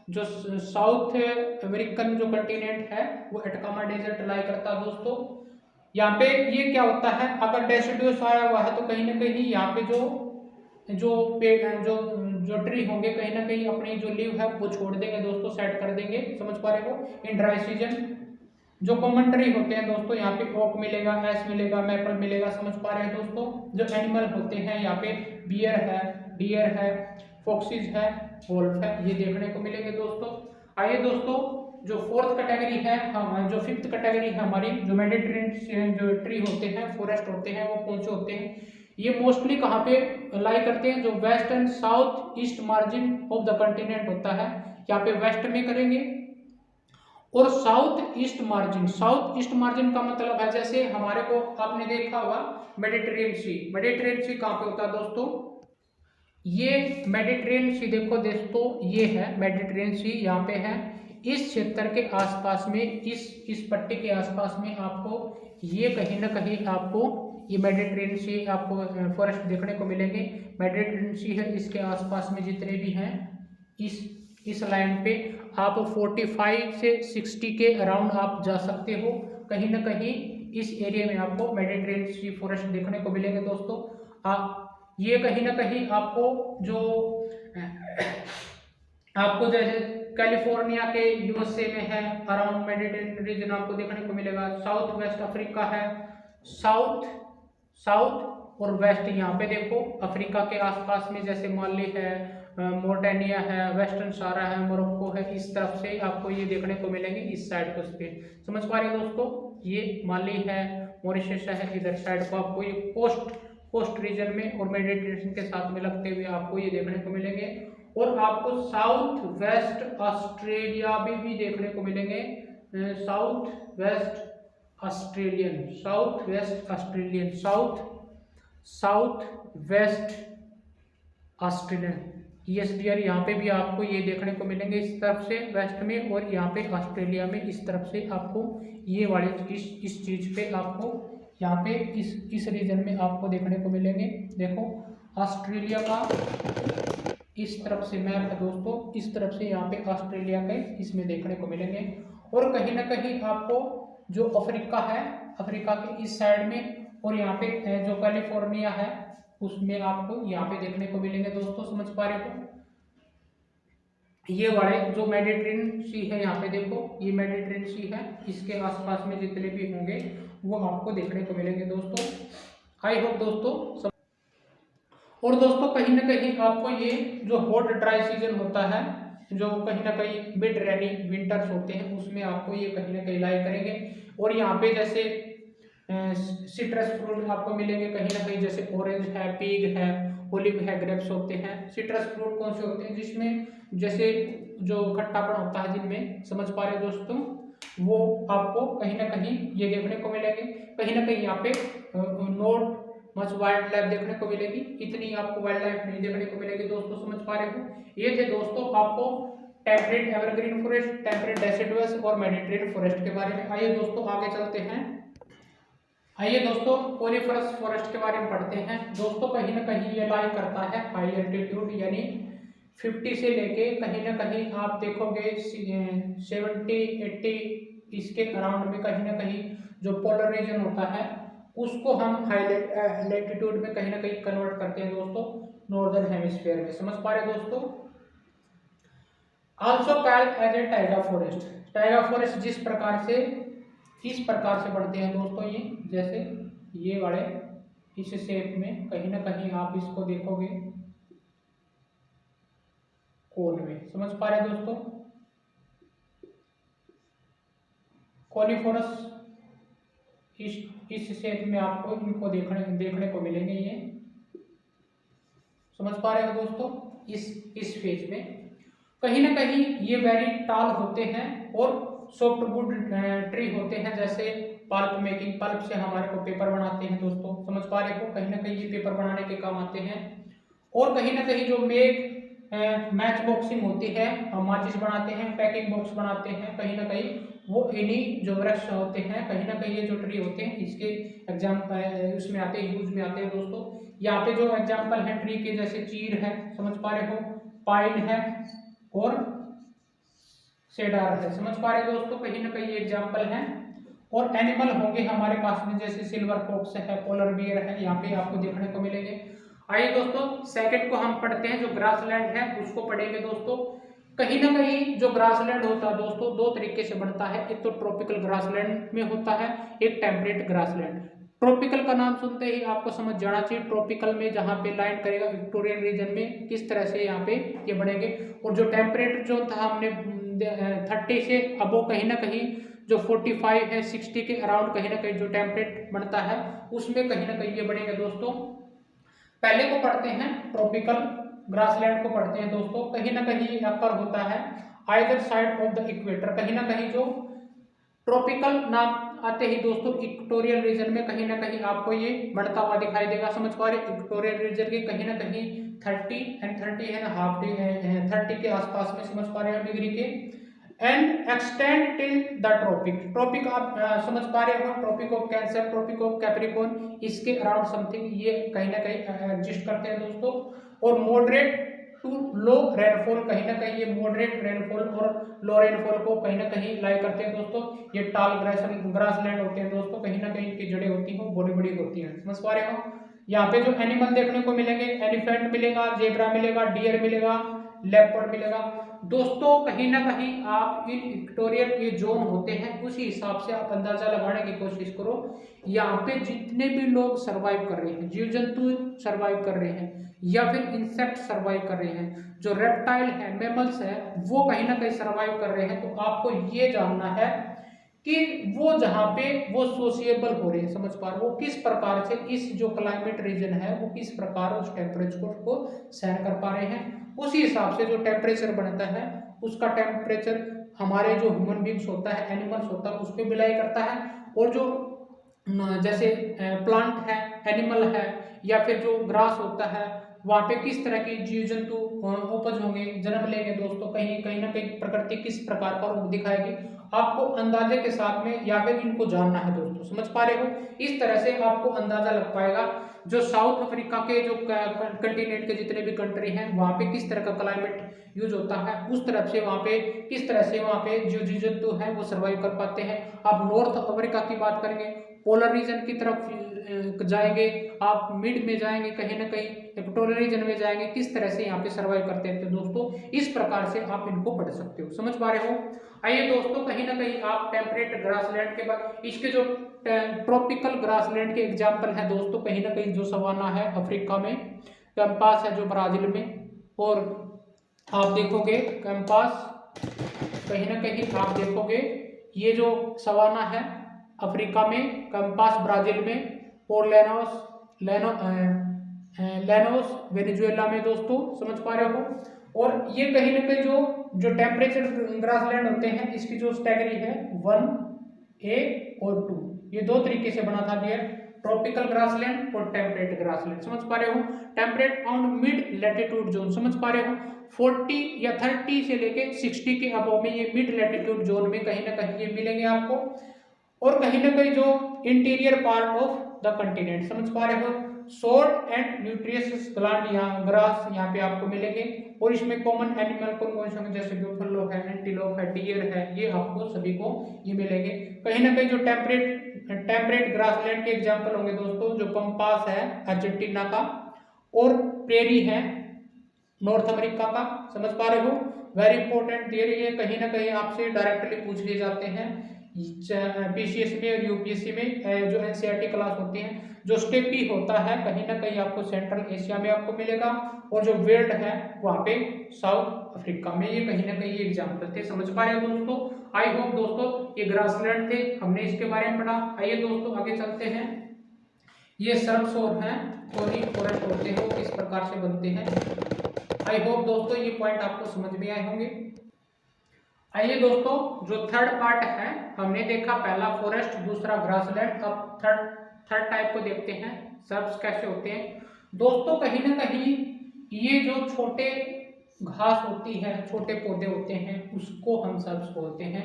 [SPEAKER 1] जो साउथ अमेरिकन जो कंटिनेंट है वो अटकामा डेजर्ट लाई करता है दोस्तों। यहाँ पे ये क्या होता है, अगर डेसिडुअस आया हुआ है तो कहीं ना कहीं यहाँ पे जो जो पेड़ जो जो ट्री होंगे कहीं ना कहीं अपनी जो लीव है वो छोड़ देंगे दोस्तों, सेट कर देंगे, समझ पा रहे हो। इन ड्राई सीजन जो कॉमन ट्री होते हैं दोस्तों, यहाँ पे ओक मिलेगा, एस मिलेगा, मैपल मिलेगा, समझ पा रहे हैं दोस्तों। जो एनिमल होते हैं यहाँ पे बियर है, डियर है, फॉक्सिस है, वोल्फ है, ये देखने को मिलेंगे दोस्तों। आइए दोस्तों, जो फोर्थ कैटेगरी है, जो फिफ्थ कैटेगरी है हमारी, जो मेडिटेरेनियन जो ट्री होते हैं, फॉरेस्ट होते हैं, वो कौन से होते हैं, ये मोस्टली कहाँ पे लाई करते हैं, जो west and south east margin of the continent होता है, यहाँ पे वेस्ट में करेंगे। और साउथ ईस्ट मार्जिन का मतलब है, जैसे हमारे को आपने देखा होगा मेडिटेरेनियन सी कहाँ पे होता है दोस्तों, ये मेडिटेरेनियन सी देखो दोस्तों, ये है मेडिटेरेनियन सी, यहाँ पे है। इस क्षेत्र के आसपास में, इस पट्टी के आसपास में आपको ये कहीं ना कहीं आपको ये मेडिटेरेनियन सी आपको फॉरेस्ट देखने को मिलेंगे। मेडिटेरेनियन सी है, इसके आसपास में जितने भी हैं इस लाइन पे आप 45 से 60 के अराउंड आप जा सकते हो। कहीं ना कहीं इस एरिया में आपको मेडिटेरेनियन सी फॉरेस्ट देखने को मिलेंगे दोस्तों। ये कहीं ना कहीं आपको जैसे कैलिफोर्निया के यूएसए में है, अराउंड मेडिटेरेनियन रीजन आपको देखने को मिलेगा। साउथ वेस्ट अफ्रीका है, साउथ और वेस्ट यहाँ पे देखो अफ्रीका के आसपास में, जैसे माली है, मोर्टानिया है, वेस्टर्न सारा है, मोरक्को है, इस तरफ से आपको ये देखने को मिलेंगे, इस साइड को पे, समझ पा रहे हैं दोस्तों। ये माली है, मॉरिशस है, इधर साइड को आपको ये कोस्ट रीजन में और मेडिटेरेनियन के साथ में लगते हुए आपको ये देखने को मिलेंगे। और आपको साउथ वेस्ट ऑस्ट्रेलिया भी देखने को मिलेंगे, साउथ वेस्ट ऑस्ट्रेलियन ESDR यहाँ पे भी आपको ये देखने को मिलेंगे, इस तरफ से वेस्ट में, और यहाँ पे ऑस्ट्रेलिया में इस तरफ से आपको ये वाले इस चीज पे आपको यहाँ पे इस रीजन में आपको देखने को मिलेंगे। देखो ऑस्ट्रेलिया का इस तरफ से मैप है दोस्तों, इस तरफ से यहाँ पे ऑस्ट्रेलिया के इसमें देखने को मिलेंगे। और कहीं ना कहीं आपको जो अफ्रीका है, अफ्रीका के इस साइड में, और यहाँ पे जो कैलिफोर्निया है उसमें आपको यहाँ पे देखने को मिलेंगे दोस्तों, समझ पा रहे हो। ये वाले जो मेडिटेरेनियन सी है, यहाँ पे देखो ये मेडिटेरेनियन सी है, इसके आसपास में जितने भी होंगे वो आपको देखने को मिलेंगे दोस्तों। आई होप दोस्तों और दोस्तों कहीं ना कहीं आपको ये जो हॉट ड्राई सीजन होता है, जो कहीं ना कहीं मिड रेनी विंटर्स होते हैं, उसमें आपको ये कहीं ना कहीं लाई करेंगे। और यहाँ पे जैसे सिट्रस फ्रूट आपको मिलेंगे कहीं ना कहीं, जैसे ऑरेंज है, पिग है, ओलिव है, ग्रेप्स होते हैं। सिट्रस फ्रूट कौन से होते हैं, जिसमें जैसे जो खट्टापन होता है जिनमें, समझ पा रहे हो दोस्तों, वो आपको कहीं ना कहीं ये देखने को मिलेंगे। कहीं ना कहीं यहाँ पे नॉट मच वाइल्ड लाइफ देखने को मिलेगी, इतनी आपको वाइल्ड लाइफ नहीं देखने को मिलेगी दोस्तों, समझ पा रहे हो। ये थे दोस्तों आपको temperate evergreen forest, temperate deciduous और मेडिटेरेनियन फॉरेस्ट के बारे में। आइए दोस्तों आगे चलते हैं। आइए दोस्तों कोनिफरस फॉरेस्ट के बारे में पढ़ते हैं दोस्तों। कहीं ना कहीं ये लाई करता है हाई एल्टीट्यूड, यानी 50 से लेके कहीं ना कहीं आप देखोगे 70-80 इसके अराउंड में कहीं ना कहीं जो पोलर रीजन होता है उसको हम हाई लैटिट्यूड में कहीं ना कहीं कन्वर्ट करते हैं दोस्तों, नॉर्दर्न हेमिस्फीयर में, समझ पा रहे दोस्तों। Also called as a taiga forest. Taiga forest जिस प्रकार से इस प्रकार से बढ़ते हैं दोस्तों, ये जैसे ये वाले इस शेप में कहीं ना कहीं आप इसको देखोगे कोन में, समझ पा रहे दोस्तों। कोनिफरस इस शेप में आपको इनको देखने को मिलेंगे, ये समझ पा रहे हो दोस्तों। इस फेज में कहीं ना कहीं ये वेरी टाल होते हैं और सॉफ्टवुड ट्री होते हैं, जैसे पल्प मेकिंग, पल्प से हमारे को पेपर बनाते हैं दोस्तों, समझ पा रहे हो। कहीं ना कहीं ये पेपर बनाने के काम आते हैं। और कहीं ना कहीं जो मैच बॉक्सिंग होती है, हम माचिस बनाते हैं, पैकिंग बॉक्स बनाते हैं, कहीं ना कहीं वो इन्हीं जो वृक्ष होते हैं, कहीं ना कहीं ये जो ट्री होते हैं इसके एग्जाम उसमें आते हैं, यूज में आते हैं दोस्तों। यहाँ पे जो एग्जाम्पल है ट्री के, जैसे चीर है, समझ पा रहे हो, पाइन है और सेडार है, समझ पा रहे हो दोस्तों, कहीं ना कहीं ये एग्जाम्पल है। और एनिमल होंगे हमारे पास में, जैसे सिल्वर फॉक्स है, पोलर बियर है, यहाँ पे आपको देखने को मिलेंगे। आइए दोस्तों सेकंड को हम पढ़ते हैं, जो ग्रासलैंड है उसको पढ़ेंगे दोस्तों। कहीं ना कहीं जो ग्रासलैंड होता है दोस्तों दो तरीके से बनता है, एक तो ट्रॉपिकल ग्रासलैंड में होता है, एक टेम्परेट ग्रासलैंड। ट्रॉपिकल का नाम सुनते ही आपको समझ जाना चाहिए, ट्रॉपिकल में जहाँ पे लाइन करेगा इक्वेटोरियल रीजन में किस तरह से यहाँ पे ये बढ़ेंगे। और जो टेम्परेट जो था हमने 30 से अबो, कहीं ना कहीं जो 45 है 60 के अराउंड कहीं ना कहीं जो टेम्परेट बनता है उसमें कहीं ना कहीं ये बढ़ेंगे दोस्तों। पहले को पढ़ते हैं ट्रॉपिकल ग्रासलैंड को पढ़ते हैं दोस्तों। कहीं ना कहीं अक्कर होता है either side of the equator, कहीं ना कहीं जो ट्रॉपिकल नाम आते ही दोस्तों इक्वेटोरियल रीजन में कहीं ना कहीं आपको ये बढ़ता हुआ दिखाई देगा, समझ पा रहे। इक्वेटोरियल रीजन के कहीं ना कहीं 30 है ना, हाफ 30 के आसपास में, समझ पा रहे हो, डिग्री के। And extend till the tropic, tropic आप समझ पा रहे हो, tropic of Cancer, tropic of Capricorn, इसके अराउंड समथिंग ये कहीं ना कहीं एग्जिस्ट करते हैं दोस्तों। और मॉडरेट टू लो रेनफॉल, कहीं ना कहीं ये मॉडरेट रेनफॉल और लो रेनफॉल को कहीं ना कहीं लाई करते हैं दोस्तों। ये टाल ग्रासलैंड होते हैं दोस्तों, कहीं ना कहीं इनकी जड़ें होती हैं, बड़ी बड़ी होती हैं, समझ पा रहे हो। यहाँ पे जो एनिमल देखने को मिलेंगे, एलिफेंट मिलेगा, जेब्रा मिलेगा, डियर मिलेगा, लेपर्ड मिलेगा दोस्तों। कहीं ना कहीं आप इन इक्वेटोरियल ये जोन होते हैं उसी हिसाब से आप अंदाजा लगाने की कोशिश करो। यहाँ पे जितने भी लोग सरवाइव कर रहे हैं, जीव जंतु सरवाइव कर रहे हैं या फिर इंसेक्ट सरवाइव कर रहे हैं, जो रेप्टाइल है, मैमल्स है, वो कहीं ना कहीं सरवाइव कर रहे हैं। तो आपको ये जानना है कि वो जहाँ पे वो सोशिएबल हो रहे हैं, समझ पा रहे हो, वो किस प्रकार से इस जो क्लाइमेट रीजन है वो किस प्रकार उस टेम्परेचर को सहन कर पा रहे हैं। उसी हिसाब से जो टेम्परेचर बनता है उसका टेम्परेचर हमारे जो ह्यूमन बींग्स होता है, एनिमल्स होता है, उस पर बिलाई करता है। और जो जैसे प्लांट है, एनिमल है या फिर जो ग्रास होता है, वहाँ पे किस तरह के जीव जंतु उपज होंगे, जन्म लेंगे दोस्तों, कहीं ना कहीं प्रकृति किस प्रकार का रूप दिखाएगी, आपको अंदाजे के साथ में या फिर इनको जानना है दोस्तों, समझ पा रहे हो। इस तरह से आपको अंदाजा लग पाएगा जो साउथ अफ्रीका के जो कंटिनेंट के जितने भी कंट्री हैं वहाँ पे किस तरह का क्लाइमेट यूज होता है, उस तरफ से वहाँ पे किस तरह से वहाँ पे जो जीव जंतु है वो सर्वाइव कर पाते हैं। आप नॉर्थ अफ्रीका की बात करेंगे, पोलर रीजन की तरफ जाएंगे, आप मिड में जाएंगे, कहीं ना कहीं इक्वेटोरियल रीजन में जाएंगे, किस तरह से यहाँ पे सर्वाइव करते हैं। तो दोस्तों इस प्रकार से आप इनको पढ़ सकते हो, समझ पा रहे हो। आइए दोस्तों कहीं ना कहीं आप टेम्परेट ग्रासलैंड के बाद इसके जो ट्रॉपिकल ग्रासलैंड के एग्जाम्पल है दोस्तों, कहीं ना कहीं जो सवाना है अफ्रीका में, कैंपास है जो ब्राजील में, और आप देखोगे कैंपास, कहीं ना कहीं आप देखोगे ये जो सवाना है अफ्रीका में, कैंपास ब्राजील में, और लेनोस वेनेजुएला में दोस्तों, समझ पा रहे हो। और ये कहीं ना कहीं जो टेम्परेचर ग्रासलैंड होते हैं इसकी जो कैटेगरी है 1A और 2, ये दो तरीके से बना था डियर, ट्रॉपिकल ग्रासलैंड और टेम्परेट ग्रासलैंड, समझ पा रहे हो। Temperate found mid latitude zone, समझ पा रहे हो, 40 या 30 से लेके 60 के अबव में ये मिड लैटिट्यूड जोन में कहीं ना कहीं ये मिलेंगे आपको। और कहीं ना कहीं जो interior part of the continent, समझ पा रहे हो, शॉर्ट एंड न्यूट्रियस ग्लैंड यहाँ ग्रास यहाँ पे आपको मिलेंगे। और इसमें कॉमन एनिमल कौन से होंगे, जैसे बुफलो है, एंटीलोप है, डियर है, ये आपको सभी को ये मिलेंगे। कहीं ना कहीं जो टेम्परेट ग्रासलैंड के एग्जाम्पल होंगे दोस्तों, जो पंपास है अर्जेंटीना का, और प्रेरी है नॉर्थ अमेरिका का, समझ पा रहे हो। वेरी इंपॉर्टेंट थियरी है, कहीं ना कहीं आपसे डायरेक्टली पूछ लिए जाते हैं पीसीएस में और यूपीएससी में, जो एनसीईआरटी क्लास होती है। जो स्टेपी होता है कहीं ना कहीं आपको सेंट्रल एशिया में आपको मिलेगा, और जो वेल्ड है वहाँ पे साउथ अफ्रीका में, ये कहीं ना कहीं ये एग्जाम्पल थे, समझ पा रहे हो दोस्तों। आई होप दोस्तों ये ग्रासलैंड थे, हमने इसके बारे में पढ़ा। आइए दोस्तों आगे चलते हैं। ये सर्फसोर हैं, थोड़ी फॉरेस्ट होते हैं, वो किस प्रकार से बनते हैं। आई होप दोस्तों ये पॉइंट आपको समझ में आए होंगे। आइए दोस्तों जो थर्ड पार्ट है, हमने देखा पहला फॉरेस्ट, दूसरा ग्रासलैंड, अब थर्ड टाइप को देखते हैं, सर्फ्स कैसे होते हैं दोस्तों। कहीं ना कहीं ये जो छोटे घास होती है, छोटे पौधे होते हैं, उसको हम सर्फ्स बोलते हैं।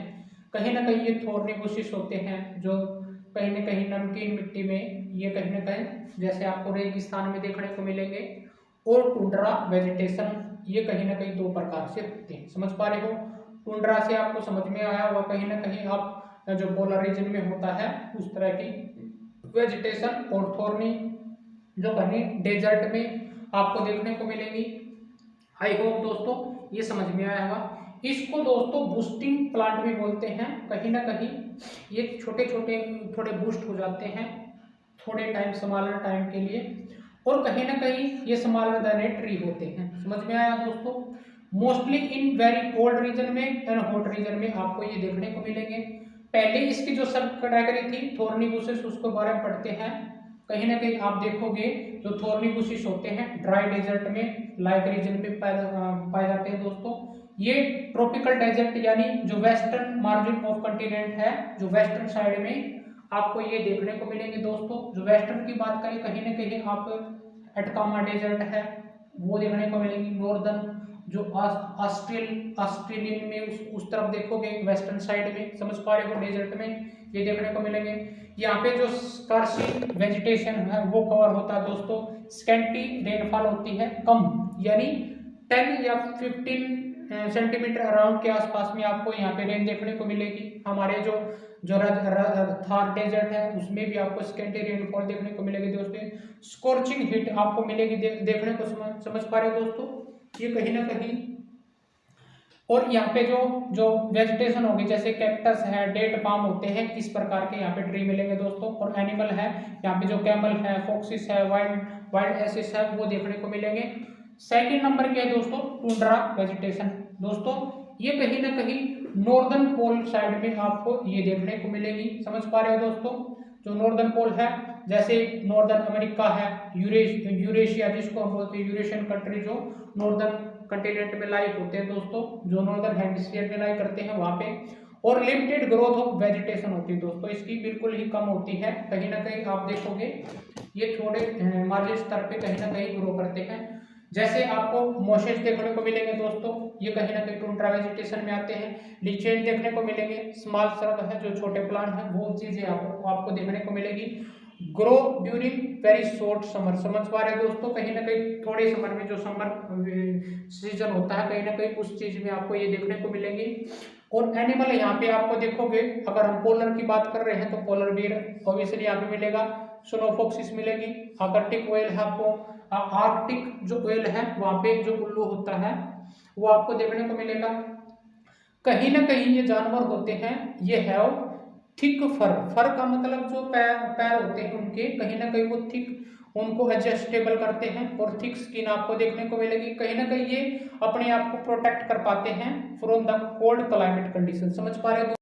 [SPEAKER 1] कहीं ना कहीं ये थोरनी बुशिश होते हैं जो कहीं ना कहीं नमकीन मिट्टी में, ये कहीं ना कहीं जैसे आपको रेगिस्तान में देखने को मिलेंगे। और टुंड्रा वेजिटेशन, ये कहीं ना कहीं दो प्रकार से होते हैं, समझ पा रहे हो। टुंड्रा से आपको समझ में आया होगा, कहीं ना कहीं आप जो पोलर रीजन में होता है उस तरह की वेजिटेशन, और थोरनी जो कहीं डेजर्ट में आपको देखने को मिलेगी। आई होप दोस्तों ये समझ में आया होगा। इसको दोस्तों बूस्टिंग प्लांट भी बोलते हैं। कहीं ना कहीं ये छोटे छोटे थोड़े बूस्ट हो जाते हैं थोड़े टाइम, स्मॉलर टाइम के लिए, और कहीं ना कहीं ये स्मॉलर देन ए ट्री होते हैं। समझ में आया दोस्तों। Mostly in very cold region में एंड हॉट रीजन में आपको ये देखने को मिलेंगे। पहले इसकी जो सब कैटेगरी थी थोरनी बुशेस, उसके बारे में पढ़ते हैं। कहीं ना कहीं आप देखोगे जो थोरनी बुशेस होते हैं ड्राई डेजर्ट में, लाइक रीजन में पाए जाते हैं दोस्तों। ये ट्रॉपिकल डेजर्ट यानी जो वेस्टर्न मार्जिन ऑफ कंटिनेंट है, जो वेस्टर्न साइड में आपको ये देखने को मिलेंगे दोस्तों। जो वेस्टर्न की बात करें, कहीं ना कहीं आप एटकामा डेजर्ट है वो देखने को मिलेंगी। नॉर्दर्न जो ऑस्ट्रेलियन में उस तरफ देखोगे वेस्टर्न साइड में, समझ पा रहे हो, डेजर्ट में ये देखने को मिलेंगे। यहाँ पे जो स्कार्सी वेजिटेशन है वो कवर होता है दोस्तों। स्कैंटी रेनफॉल होती है, कम, यानी 10 या 15 सेंटीमीटर अराउंड के आसपास में आपको यहाँ पे रेन देखने को मिलेगी। हमारे जो थार डेजर्ट है उसमें भी आपको स्कैंटी रेनफॉल देखने को मिलेगी दोस्तों। स्कॉर्चिंग हीट आपको मिलेगी देखने को, समझ पा रहे हो दोस्तों, ये कहीं ना कहीं। और यहाँ पे जो वेजिटेशन होगी जैसे कैक्टस है, डेट पाम होते हैं, इस प्रकार के यहाँ पे ट्री मिलेंगे दोस्तों। और एनिमल है यहाँ पे जो कैमल है, फोक्सिस है, वाइल्ड एसिस है वो देखने को मिलेंगे। सेकंड नंबर के है दोस्तों टुंड्रा वेजिटेशन। दोस्तों ये कहीं ना कहीं नॉर्दर्न पोल साइड में आपको ये देखने को मिलेगी, समझ पा रहे हो दोस्तों। जो नॉर्दर्न पोल है जैसे नॉर्दर्न अमेरिका है, यूरेशिया जिसको हम बोलते हैं, यूरेशियन कंट्री जो नॉर्दर्न कंटिनेंट में लाई होते हैं दोस्तों, जो नॉर्दर्न हेमिस्फीयर में लाई करते हैं वहां पे। और लिमिटेड ग्रोथ ऑफ वेजिटेशन होती है दोस्तों, इसकी बिल्कुल ही कम होती है। कहीं ना कहीं आप देखोगे ये थोड़े मार्जिन स्तर पे कहीं ना कहीं ग्रो करते हैं। जैसे आपको मोशेस देखने को मिलेंगे दोस्तों, ये कहीं ना कहीं टुंड्रा वेजिटेशन में आते हैं। लिचेन देखने को मिलेंगे, स्मॉल श्रब है जो छोटे प्लांट है, वो चीजें आपको देखने को मिलेगी। Grow during very short summer, समझ पा रहे हैं दोस्तों, कहीं ना कहीं थोड़े समर में जो समर सीजन होता है कहीं ना कहीं उस चीज में आपको ये देखने को मिलेंगी। और एनिमल यहाँ पे आपको देखोगे, अगर हम पोलर की बात कर रहे हैं तो पोलर बियर ऑब्वियसली यहाँ पे मिलेगा, स्नोफॉक्सिस मिलेगी, आर्कटिक ऑयल है आपको, आर्कटिक जो ऑयल है वहां पे जो उल्लू होता है वो आपको देखने को मिलेगा। कहीं ना कहीं ये जानवर होते हैं ये हैव थिक फर, फर का मतलब जो पैर होते हैं उनके कहीं ना कहीं वो थिक, उनको एडजस्टेबल करते हैं, और थिक स्किन आपको देखने को मिलेगी। कहीं ना कहीं ये अपने आप को प्रोटेक्ट कर पाते हैं from the cold climate condition, समझ पा रहे हो।